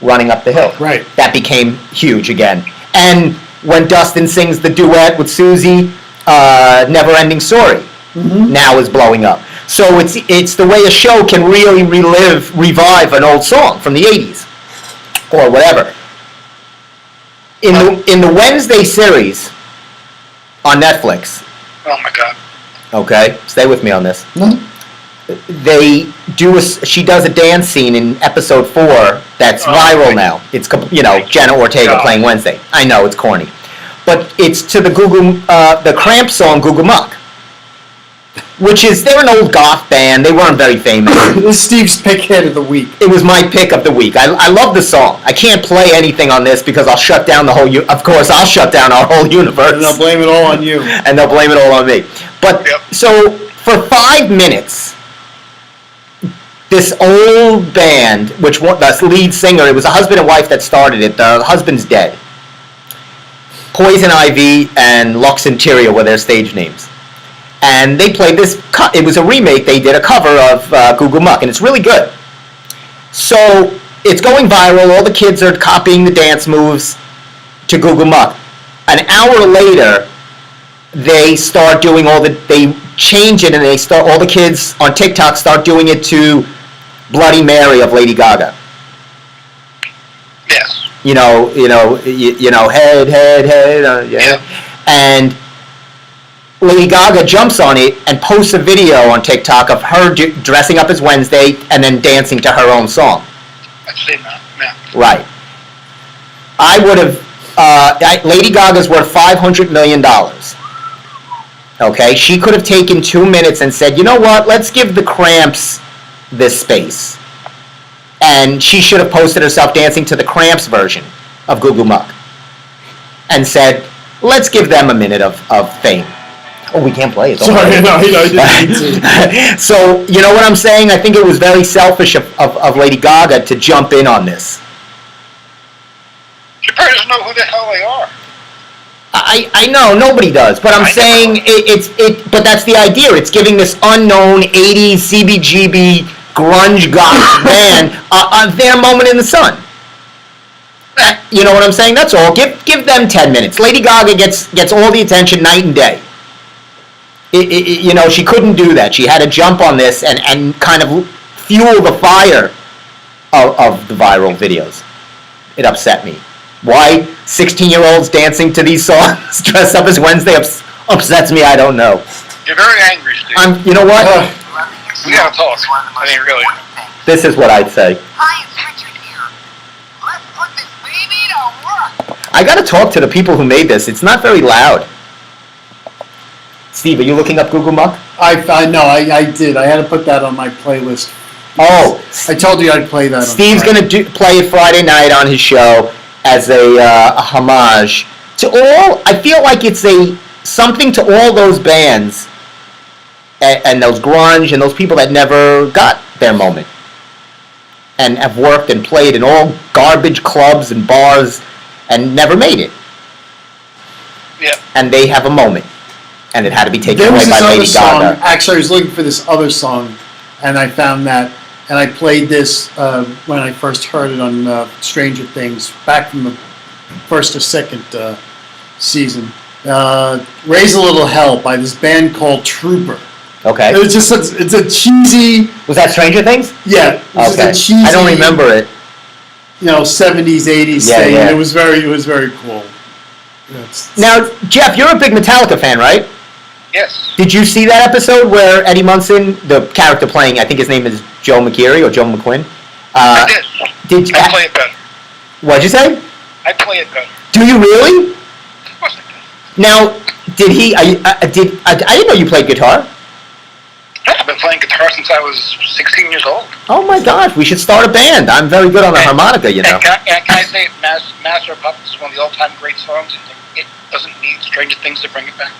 Running Up the Hill. Right. That became huge again. And when Dustin sings the duet with Susie, Never Ending Story, now is blowing up. So it's the way a show can really revive an old song from the 80s or whatever. In the Wednesday series on Netflix, Oh my God. okay, stay with me on this. Mhm. She does a dance scene in episode 4 that's viral now. It's Jenna Ortega playing Wednesday. I know it's corny, but it's to the Cramp song "Goo Goo Muck," which is, they're an old goth band. They weren't very famous. This is Steve's pick hit of the week. It was my pick of the week. I love the song. I can't play anything on this because I'll shut down the whole. Of course, I'll shut down our whole universe. And they'll blame it all on you. And they'll blame it all on me. But Yep. so for 5 minutes, this old band, which the lead singer, it was a husband and wife that started it. The husband's dead. Poison Ivy and Lux Interior were their stage names. And they played this, it was a remake, they did a cover of Goo Goo Muck, and it's really good. So, it's going viral, all the kids are copying the dance moves to Goo Goo Muck. An hour later, they start doing they change it, and all the kids on TikTok start doing it to Bloody Mary of Lady Gaga. Yes. You know, head, Yeah. And Lady Gaga jumps on it and posts a video on TikTok of her dressing up as Wednesday and then dancing to her own song. I've seen that. Yeah. Right. I would have. Lady Gaga's worth $500 million. Okay, she could have taken 2 minutes and said, you know what? Let's give the Cramps this space. And she should have posted herself dancing to the Cramps version of Goo Goo Muck and said, let's give them a minute of fame. Oh, we can't play it. Sorry, no, I didn't mean to. So, you know what I'm saying? I think it was very selfish of Lady Gaga to jump in on this. She probably doesn't know who the hell they are. I know, nobody does, but I'm saying but that's the idea. It's giving this unknown 80s CBGB grunge goth band their moment in the sun. You know what I'm saying? That's all. Give them 10 minutes. Lady Gaga gets all the attention night and day. You know, she couldn't do that. She had to jump on this and kind of fuel the fire of the viral videos. It upset me. Why 16-year-olds dancing to these songs dressed up as Wednesday upsets me? I don't know. You're very angry, Steve. You know what? We gotta talk. I mean, really. This is what I'd say. Hi, it's Richard here. Let's put this baby to work. I gotta talk to the people who made this. It's not very loud. Steve, are you looking up Goo Goo Muck? I know, I did. I had to put that on my playlist. Oh, I told you I'd play that. Steve's going to play it Friday night on his show as a homage to all. I feel like it's something to all those bands and those grunge and those people that never got their moment and have worked and played in all garbage clubs and bars and never made it. Yeah. And they have a moment, and it had to be taken There away was by this other Lady song. Gaga. Actually, I was looking for this other song, and I found that. And I played this when I first heard it on Stranger Things, back from the first or second season. Raise a Little Hell by this band called Trooper. Okay. It's just it's a cheesy. Was that Stranger Things? Yeah. It's Okay. just a cheesy. I don't remember it. 70s, 80s Yeah, thing. yeah. It was very cool. Now, Jeff, you're a big Metallica fan, right? Yes. Did you see that episode where Eddie Munson, the character playing, I think his name is Joe McGeary or Joe McQuinn? I did. Did I play it better. What'd you say? I play it better. Do you really? Of course I do. Now, did he? I didn't know you played guitar. Yeah, I've been playing guitar since I was 16 years old. Oh my gosh, we should start a band. I'm very good on the harmonica, you know. And can I say Master of Puppets is one of the all-time great songs, and it doesn't need Stranger Things to bring it back.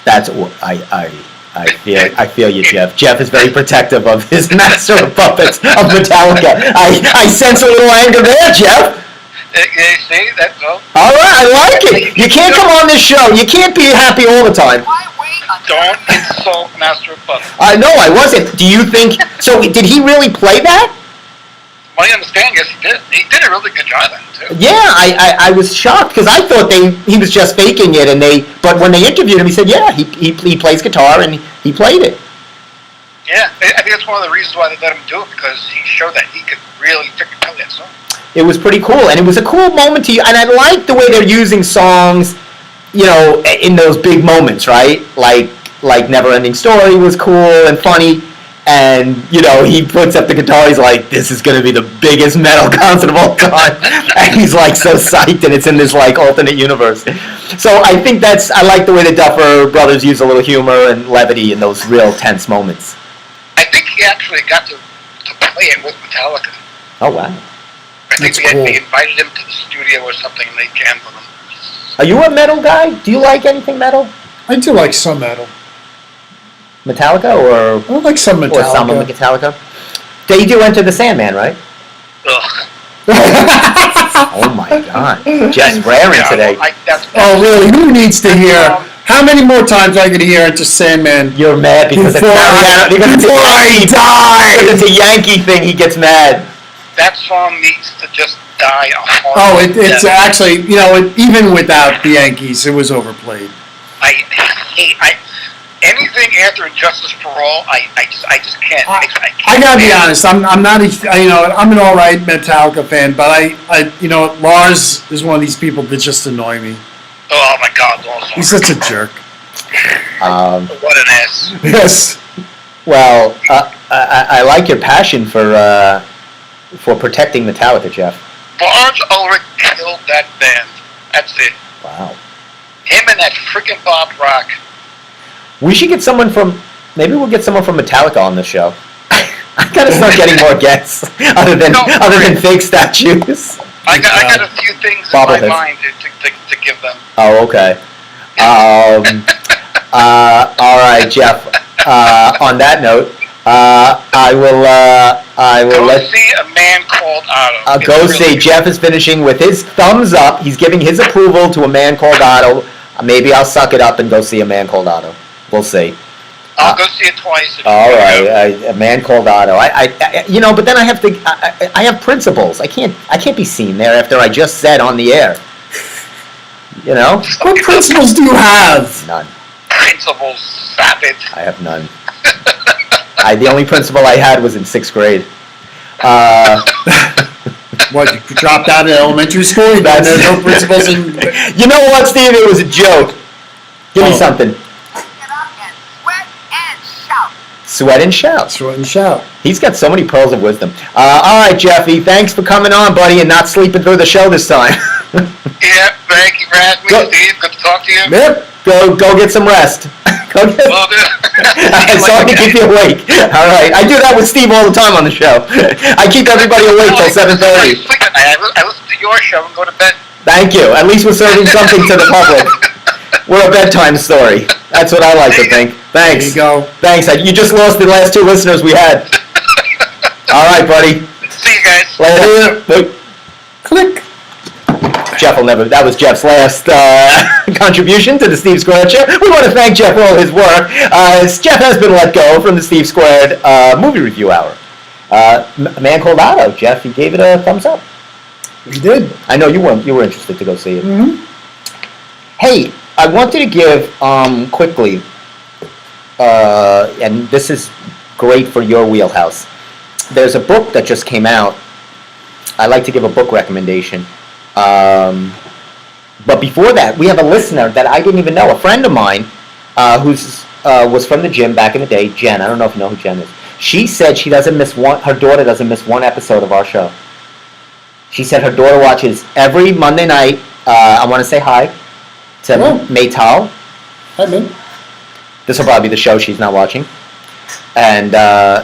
That's what I feel you, Jeff. Jeff is very protective of his Master of Puppets of Metallica. I sense a little anger there, Jeff. See, that's all. All right, I like it. You can't come on this show. You can't be happy all the time. Why wait until Don't insult Master of Puppets. I know I wasn't. Do you think so? Did he really play that? My understanding is he did. He did a really good job at it too. Yeah, I was shocked because I thought he was just faking it, but when they interviewed him, he said, yeah, he plays guitar and he played it. Yeah, I think that's one of the reasons why they let him do it, because he showed that he could really freaking play that song. It was pretty cool, and it was a cool moment to you. And I like the way they're using songs, you know, in those big moments, right? Like Never Ending Story was cool and funny. And, he puts up the guitar, he's like, this is going to be the biggest metal concert of all time. And he's like so psyched, and it's in this like alternate universe. So I think I like the way the Duffer Brothers use a little humor and levity in those real tense moments. I think he actually got to play it with Metallica. Oh, wow. I think That's cool. they invited him to the studio or something, and they jammed with him. Are you a metal guy? Do you like anything metal? I do like some metal. Metallica or I like some or some of Metallica. Metallica? They do Enter the Sandman, right? Ugh. Oh my God, just raring Yeah, today. that's Oh, really? Who needs to hear? How many more times I could hear Enter Sandman? You're mad because Before I die! Because it's a Yankee thing. He gets mad. That song needs to just die a hard Oh, it's death. actually, even without the Yankees, it was overplayed. I hate anything after Injustice for All. I just can't. I can't I gotta be stand it. honest. I'm not I'm an all right Metallica fan, but I Lars is one of these people that just annoy me. Oh my God, Lars He's such a jerk. What an ass. Yes. Well, I like your passion for protecting Metallica, Jeff. Lars Ulrich killed that band. That's it. Wow. Him and that freaking Bob Rock. We should get someone from. Maybe we'll get someone from Metallica on the show. I gotta start getting more guests other than fake statues. I got a few things in Bobbleheads. my mind to give them. Oh, okay. All right, Jeff. On that note, I will Go let see A Man Called Otto. It's go really see. good. Jeff is finishing with his thumbs up. He's giving his approval to A Man Called Otto. Maybe I'll suck it up and go see A Man Called Otto. We'll see. I'll go see it twice. if you All wanna right, go. A Man Called Otto. But then I have to. I have principles. I can't be seen there after I just said on the air. What principles do you have? None. Principles, savage. I have none. The only principle I had was in 6th grade. What, you dropped out of elementary school? You That's- there's no principles in... You know what, Steve? It was a joke. Give me Oh. something. Get up and sweat and shout. Sweat and shout. Sweat and shout. He's got so many pearls of wisdom. All right, Jeffy. Thanks for coming on, buddy, and not sleeping through the show this time. Yeah, thank you for having Go- me, Steve. Good to talk to you. Yep. Go get some rest. Go get. Will do. Sorry to keep you awake. All right, I do that with Steve all the time on the show. I keep everybody awake till 7:30. I listen to your show and go to bed. Thank you. At least we're serving something to the public. We're a bedtime story. That's what I like to think. Thanks. There you go. Thanks. You just lost the last 2 listeners we had. All right, buddy. See you guys. Later. Wait. Click. Jeff will never. That was Jeff's last contribution to the Steve Squared Show. We want to thank Jeff for all his work. Jeff has been let go from the Steve Squared Movie Review Hour. A Man Called Otto. Jeff, you gave it a thumbs up. We did. I know you were interested to go see it. Mm-hmm. Hey, I wanted to give quickly, and this is great for your wheelhouse. There's a book that just came out. I like to give a book recommendation. But before that, we have a listener that I didn't even know, a friend of mine who's was from the gym back in the day, Jen. I don't know if you know who Jen is. She said she doesn't miss her daughter doesn't miss one episode of our show. She said her daughter watches every Monday night. I want to say hi to Hello. Maytal. Hi, man. This will probably be the show she's not watching. And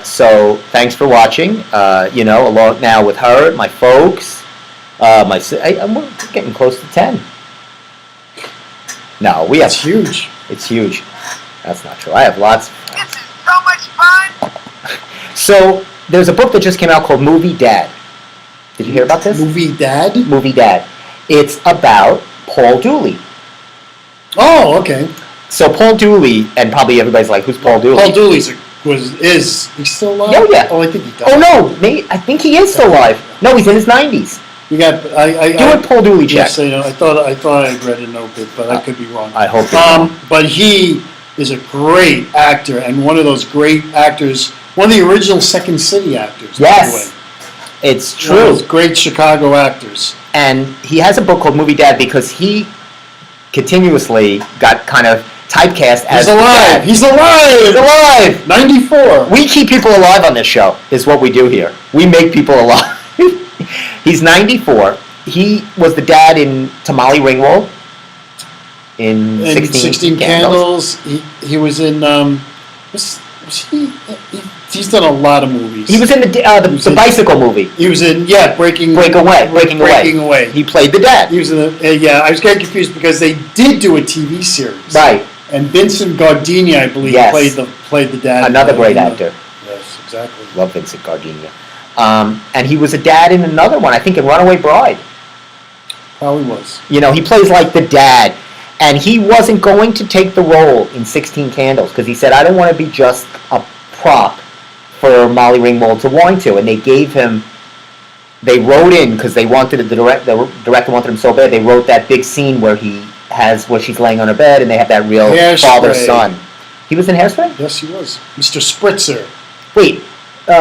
so thanks for watching. Along now with her, my folks, we're getting close to 10. No, we have. That's huge. It's huge. That's not true. I have lots. This is so much fun. So there's a book that just came out called Movie Dad. Did you hear about this? Movie Dad? Movie Dad. It's about Paul Dooley. Oh, okay. So Paul Dooley, and probably everybody's like, who's Paul Dooley? Paul Dooley's is he still alive? Oh, yeah. Oh, I think he died. Oh no, I think he is still alive. No, he's in his 90s. You got Do a Paul Dooley check. Yes, I thought I read it no bit, but I could be wrong. I hope you're wrong. But he is a great actor and one of those great actors, one of the original Second City actors. Yes, by the way. it's One of true. those great Chicago actors. And he has a book called Movie Dad because he continuously got kind of typecast as He's alive. He's alive. 94. We keep people alive on this show. Is what we do here. We make people alive. He's 94. He was the dad in Tamale Ringwald. In 16 Candles. He was in. Was he? He's done a lot of movies. He was in the bicycle movie. He was in Breaking Away. He played the dad. He was in the I was getting confused because they did do a TV series. Right. And Vincent Gardenia, I believe, Yes. played the dad. Another great actor. Yes, exactly. Love Vincent Gardenia. And he was a dad in another one, I think in Runaway Bride. Probably was. You know, he plays like the dad. And he wasn't going to take the role in 16 Candles because he said, I don't want to be just a prop for Molly Ringwald to whine to. And they wrote in, because they wanted the director wanted him so bad, they wrote that big scene where she's laying on her bed and they have that real Hairspray. father-son. He was in Hairspray? Yes, he was. Mr. Spritzer. Wait,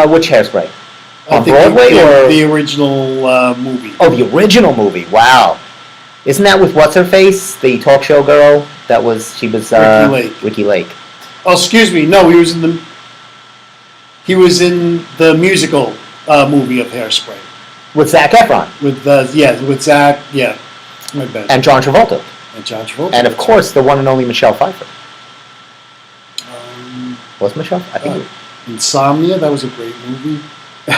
which Hairspray? I On think Broadway or the original movie? Oh, the original movie. Wow. Isn't that with what's her face, the talk show girl? She was Ricky Lake. Ricky Lake. Oh, excuse me. No, he was in the musical movie of Hairspray With Zac Efron. with Zach. Yeah, my bad. And John Travolta. And John Travolta. And of course, the one and only Michelle Pfeiffer. Um, Was Michelle? I think. Insomnia. That was a great movie.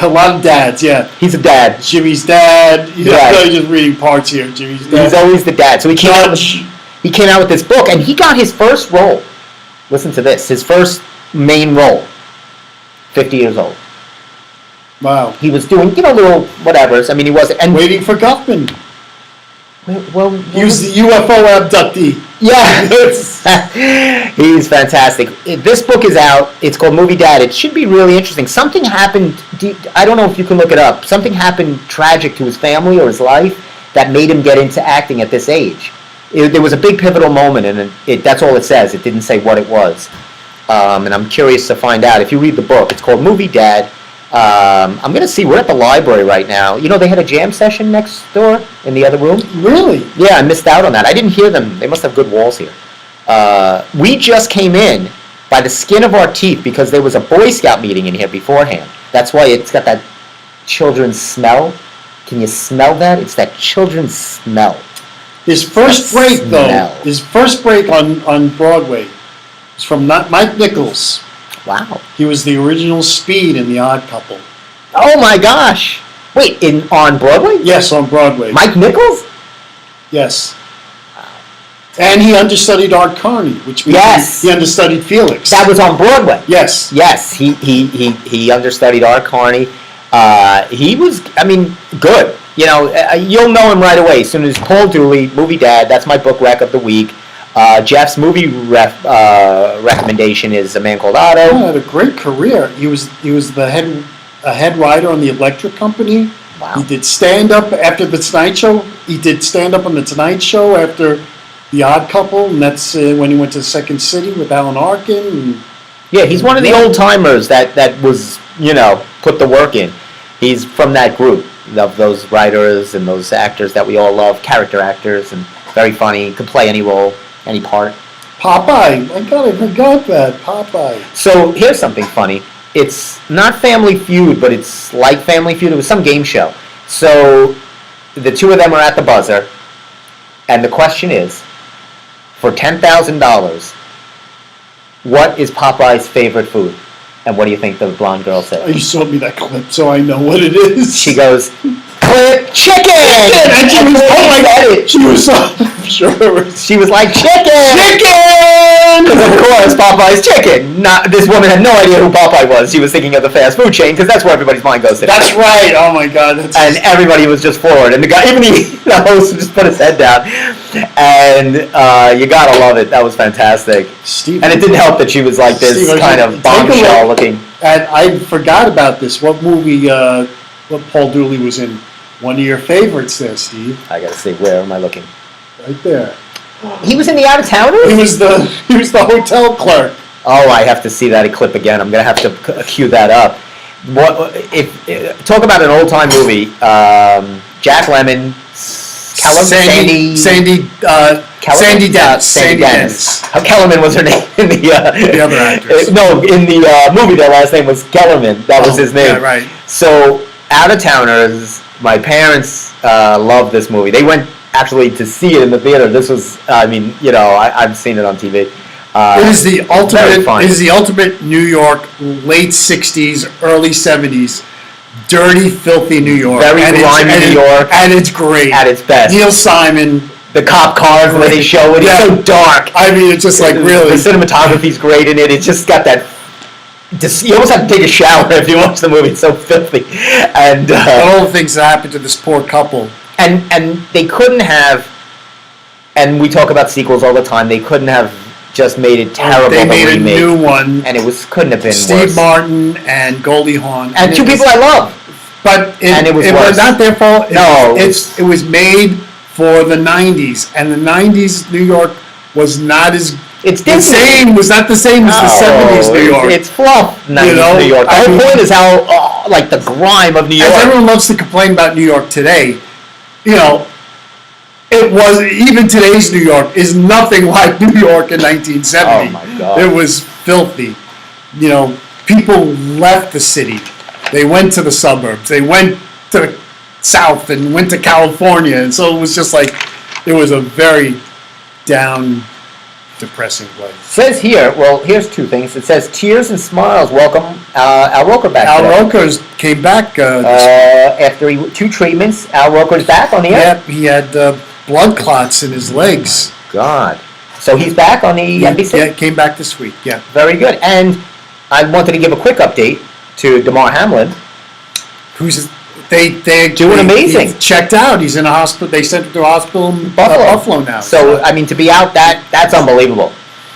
A lot of dads. Yeah. He's a dad. Jimmy's dad. Yeah. I'm really just reading parts here. Jimmy's dad. He's always the dad. So he came out with this book, and he got his first role. Listen to this. His first main role. 50 years old. Wow. He was doing, little whatevers. I mean, he wasn't. And Waiting for Guffman. well, He was the UFO abductee. Yeah, he's fantastic. This book is out. It's called Movie Dad. It should be really interesting. Something happened. I don't know if you can look it up. Something happened tragic to his family or his life that made him get into acting at this age. There was a big pivotal moment, and that's all it says. It didn't say what it was. And I'm curious to find out. If you read the book, it's called Movie Dad. I'm going to see. We're at the library right now. They had a jam session next door in the other room. Really? Yeah, I missed out on that. I didn't hear them. They must have good walls here. We just came in by the skin of our teeth because there was a Boy Scout meeting in here beforehand. That's why it's got that children's smell. Can you smell that? It's that children's smell. His first break, though, on Broadway was from Mike Nichols. Wow. He was the original Speed in The Odd Couple. Oh my gosh. Wait, on Broadway? Yes, on Broadway. Mike Nichols? Yes. And he understudied Art Carney, which means Yes. he understudied Felix. That was on Broadway. Yes. Yes, he understudied Art Carney. He was, good. You'll know him right away. As soon as Paul Dooley, Movie Dad, that's my book rec of the week. Jeff's movie recommendation is A Man Called Otto. He had a great career. He was the head writer on the Electric Company. Wow. He did stand-up after The Tonight Show. He did stand-up on The Tonight Show after The Odd Couple, and that's when he went to Second City with Alan Arkin. Yeah, he's one of the old-timers that was, put the work in. He's from that group of those writers and those actors that we all love, character actors, and very funny, could play any role, any part. Popeye. My God, I forgot that. Popeye. So here's something funny. It's not Family Feud, but it's like Family Feud. It was some game show. So the two of them are at the buzzer, and the question is, for $10,000, what is Popeye's favorite food? And what do you think the blonde girl said? You showed me that clip, so I know what it is. She goes, "Clip chicken!" And she was, oh my God, she was so sure. She was like, "Chicken! Chicken!" Because of course, Popeye's chicken. This woman had no idea who Popeye was. She was thinking of the fast food chain because that's where everybody's mind goes to. That's right. Oh my God. And everybody was just floored. And the guy, even the host, just put his head down. And you gotta love it. That was fantastic. Steve, and it didn't help that she was like this Steve, kind of bombshell looking. And I forgot about this. What movie? What Paul Dooley was in? One of your favorites, there, Steve. I gotta see, where am I looking? Right there. He was in The Out of Towners? He was the hotel clerk. Oh, I have to see that clip again. I'm gonna have to cue that up. Talk about an old time movie. Jack Lemmon, Sandy Kellerman? Sandy Dennis. Sandy Dennis. Kellerman was her name in the other actress. No, in the movie, their last name was Kellerman. That was his name. Yeah, right. So, Out of Towners, my parents loved this movie. They went actually to see it in the theater. This was, I've seen it on TV. It is the ultimate. fun. It is the ultimate New York, late '60s, early '70s, dirty, filthy New York. Very grimy New York. and it's great At its best. Neil Simon. The cop cars where they show it, it's Yeah. so dark. I mean, it's just like really. The cinematography's great in it. It's just got that. You almost have to take a shower if you watch the movie. It's so filthy, and all the things that happened to this poor couple. and they couldn't have. And we talk about sequels all the time. They couldn't have just made it terrible. They to made remake, a new one. and it couldn't have been Steve worse. Martin and Goldie Hawn. And two it was- people I love. But it was was worse. not their fault. No. It was made for the '90s, and the '90s New York was not as It's the Disney. same. Was not the same as the '70s New York. It's fluff. 90s know, New York. The I whole mean- point is how like the grime of New York. As everyone loves to complain about New York today, it was even today's New York is nothing like New York in 1970. Oh, my God. It was filthy. People left the city. They went to the suburbs. They went to the south and went to California, and so it was just like it was a very down, depressing place. Says here, well, here's two things. It says tears and smiles welcome Al Roker back. Al today. Roker's came back. After 2 treatments, Al Roker's back on the air. He had blood clots in his legs. God. So he's back on the NBC? Yeah, came back this week. Yeah. Very good. And I wanted to give a quick update to DeMar Hamlin. They Doing amazing. He's checked out. He's in a hospital. They sent him to a hospital in Buffalo now. So, I mean, to be out, that's unbelievable.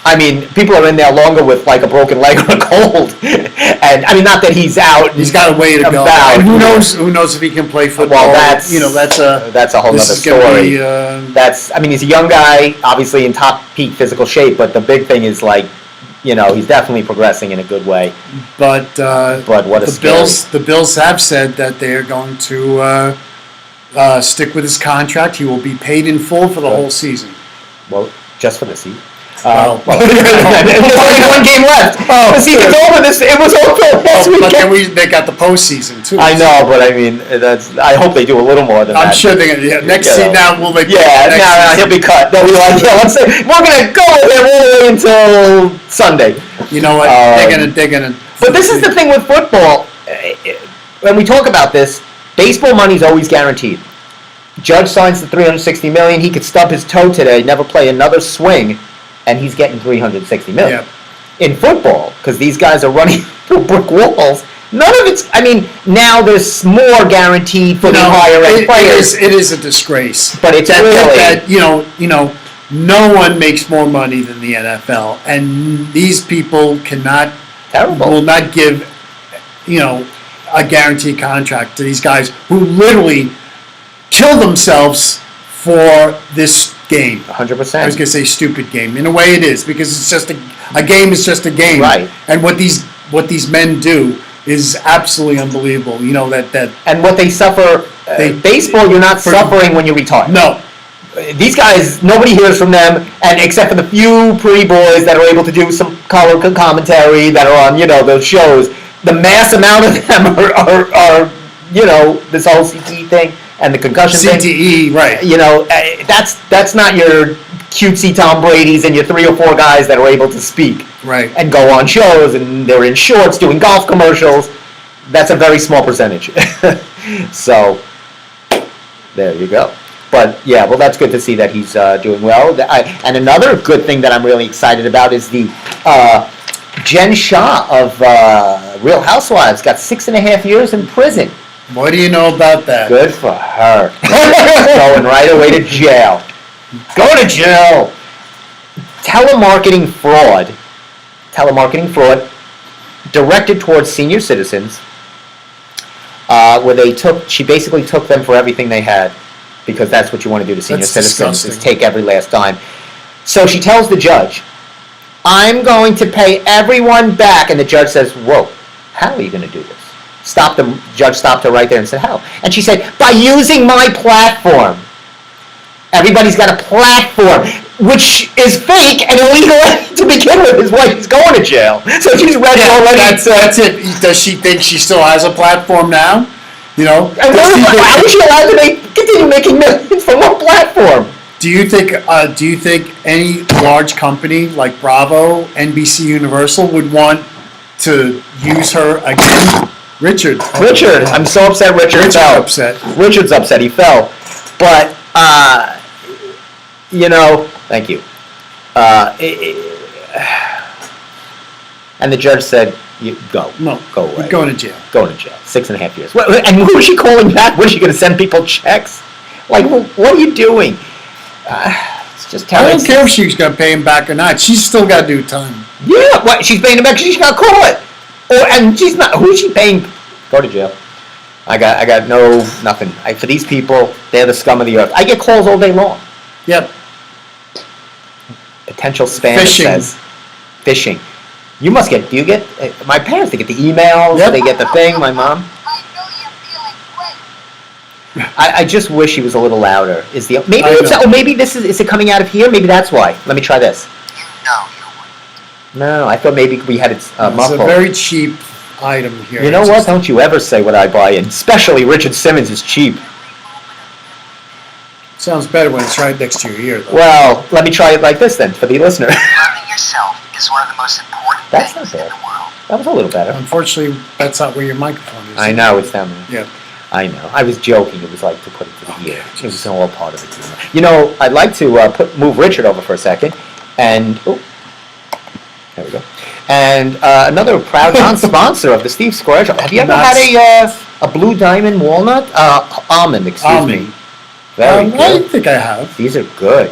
I mean, people are in there longer with like a broken leg or a cold. And I mean, not that he's out. He's got a way to go. About. And who knows? Who knows if he can play football? Well, that's a whole this other is gonna story. be, I mean, he's a young guy, obviously in top peak physical shape, but the big thing is like, he's definitely progressing in a good way. But what a story. The Bills have said that they are going to stick with his contract. He will be paid in full for the whole season. Well, just for the season. Well, There's only 1 game left. The season's over. It was over last but then weekend. they got the postseason too. I know, but I mean, I hope they do a little more than that. I'm sure they're gonna. Next You know. season now will they? Yeah, next no, season. he'll be cut. They'll be like, yeah, let's say we're gonna go with him all the way until Sunday. You know what? They're gonna. But this is the thing with football. When we talk about this, baseball money's always guaranteed. Judge signs the $360 million. He could stub his toe today, never play another swing, and he's getting $360 million. Yeah. In football, because these guys are running through brick walls. None of it's. I mean, now there's more guaranteed for the higher end players. It is a disgrace. But it's really no one makes more money than the NFL, and these people will not give a guaranteed contract to these guys who literally kill themselves for this game. 100%. I was going to say stupid game. In a way, it is, because it's just a game is just a game. Right. And what these men do is absolutely unbelievable. And what they suffer. Baseball, you're not suffering when you retire. No. These guys, nobody hears from them, and except for the few pretty boys that are able to do some color commentary that are on, those shows, the mass amount of them are this whole CTE thing and the concussion thing. CTE, right. That's not your cutesy Tom Brady's and your 3 or 4 guys that are able to speak. Right. And go on shows, and they're in shorts doing golf commercials. That's a very small percentage. So, there you go. But yeah, well, that's good to see that he's doing well. And another good thing that I'm really excited about is the Jen Shah of Real Housewives got 6.5 years in prison. What do you know about that? Good for her. Going right away to jail. Go to jail. Telemarketing fraud directed towards senior citizens, where she basically took them for everything they had. Because that's what you want to do to senior citizens, disgusting. is take every last dime. So she tells the judge, I'm going to pay everyone back. And the judge says, whoa, how are you going to do this? The judge stopped her right there and said, how? And she said, by using my platform. Everybody's got a platform. which is fake and illegal to begin with, is why she's going to jail. So she's ready already. That's it. Does she think she still has a platform now? You know? And how is she allowed to continue making millions from one platform? Do you think any large company like Bravo, NBC Universal would want to use her again? Richard, I'm so upset Richard fell. Richard's upset, he fell. But, thank you. And the judge said, go away. You're going to jail. Going to jail. 6.5 years. And who is she calling back? What is she going to send people checks? Like, what are you doing? It's just I don't care if she's going to pay him back or not. She's still got to do time. Yeah, what? She's paying him back. She's got caught. And she's not. Who is she paying? Go to jail. I got nothing. For these people, they're the scum of the earth. I get calls all day long. Yep. Potential spam. Phishing. It says. Phishing. Do you get? My parents, they get the emails. Yep. They get the thing. My mom. I know you're feeling great. I just wish he was a little louder. Maybe this is it coming out of here? Maybe that's why. Let me try this. You know you would. No, I thought maybe we had it muffled. It's a very cheap item here. You know what? Don't you ever say what I buy, and especially Richard Simmons is cheap. Sounds better when it's right next to your ear, though. Well, let me try it like this then, for the listener. Loving yourself is one of the most important That's not things in bad. the world. That was a little better. Unfortunately, that's not where your microphone is. I know, it's down there. Yeah. I know. I was joking. It was like to put it to the ear. It was all part of the humor. You know, I'd like to move Richard over for a second, and there we go. And another proud non-sponsor of the Steve Square Show. Have you ever had a Blue Diamond walnut? Almond, excuse me. Very good. I think I have. These are good.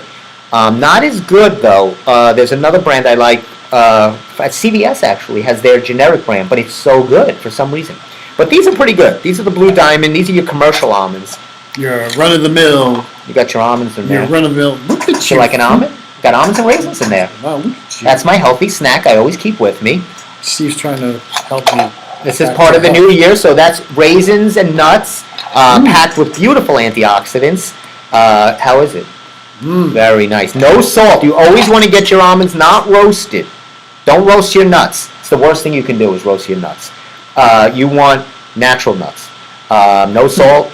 Not as good though. There's another brand I like. CVS actually has their generic brand, but it's so good for some reason. But these are pretty good. These are the Blue Diamond. These are your commercial almonds. Your run-of-the-mill. You got your almonds in there. Your run-of-the-mill. Look at You you. like an almond? Got almonds and raisins in there. Wow, look at you. That's my healthy snack I always keep with me. Steve's trying to help me. This is part of the new year, so that's raisins and nuts, packed with beautiful antioxidants. How is it? Very nice. No salt. You always want to get your almonds not roasted. Don't roast your nuts. It's the worst thing you can do is roast your nuts. You want natural nuts. No salt.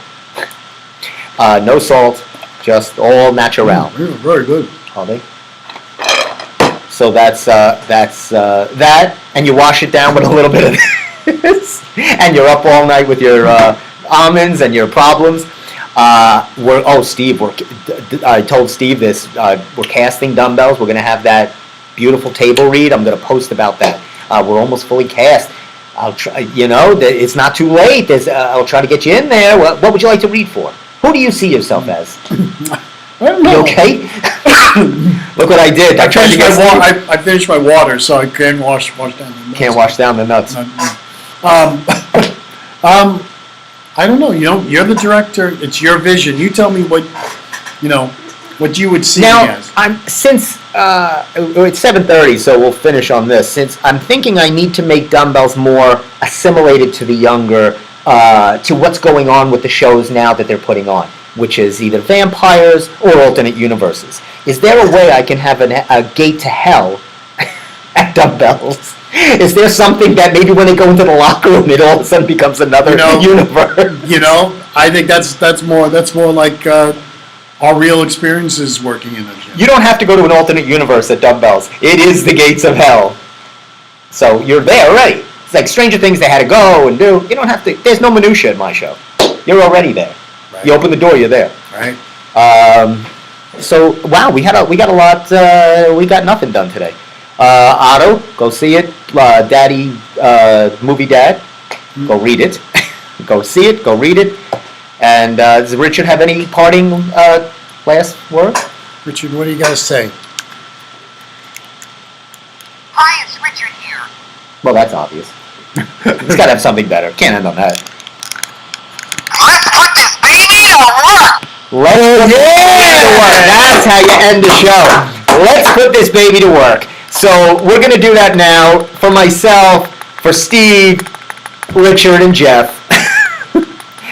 No salt. Just all natural. Very good. Are they? So that's that, and you wash it down with a little bit of this, and you're up all night with your almonds and your problems. Steve, I told Steve this. We're casting dumbbells. We're gonna have that beautiful table read. I'm gonna post about that. We're almost fully cast. I'll try. It's not too late. I'll try to get you in there. What would you like to read for? Who do you see yourself as? I don't know. You okay? Look what I did. I tried to get I finished my water, so I can wash down the nuts. Can't wash down the nuts. I don't know. You're the director. It's your vision. You tell me what you would see me Now, as. since it's 7:30, so we'll finish on this. Since I'm thinking I need to make dumbbells more assimilated to the younger, to what's going on with the shows now that they're putting on, which is either vampires or alternate universes. Is there a way I can have a gate to hell at dumbbells? Is there something that maybe when they go into the locker room, it all of a sudden becomes another universe? I think that's more like our real experiences working in the gym. You don't have to go to an alternate universe at dumbbells. It is the gates of hell. So you're there already. It's like Stranger Things, they had to go and do. You don't have to. There's no minutia in my show. You're already there. Right. You open the door, you're there. Right. So wow, we got a lot. We got nothing done today. Otto, go see it. Daddy, movie dad, go read it. Go see it. Go read it. And does Richard have any parting last word? Richard, what do you guys say? Hi, it's Richard here. Well, that's obvious. It's got to have something better. Can't end on that. Let's put this baby to work. Let's put this baby to work. That's how you end the show. Let's put this baby to work. So we're going to do that now for myself, for Steve, Richard, and Jeff.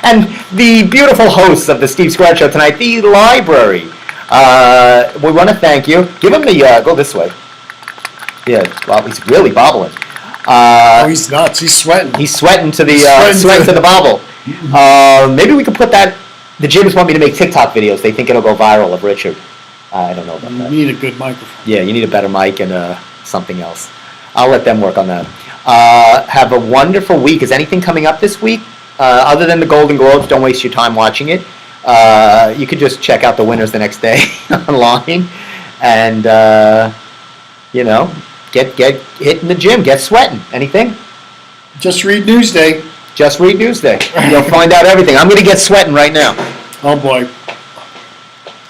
And the beautiful hosts of the Steve Square Show tonight, the library. We want to thank you. Give him the, go this way. Yeah, well, he's really bobbling. Oh, he's nuts. He's sweating. He's sweating to the, He's sweating sweating to- to the bobble. Maybe we could put that, the gyms want me to make TikTok videos. They think it'll go viral of Richard. I don't know about You that. need a good microphone. Yeah, you need a better mic and something else. I'll let them work on that. Have a wonderful week. Is anything coming up this week? Other than the Golden Globes, don't waste your time watching it. You could just check out the winners the next day online. And, get hit in the gym. Get sweating. Anything? Just read Newsday. Just read Newsday. You'll find out everything. I'm going to get sweating right now. Oh boy.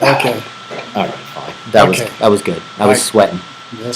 Okay. All right, fine. That Okay. was good. I was Right. sweating. Yes.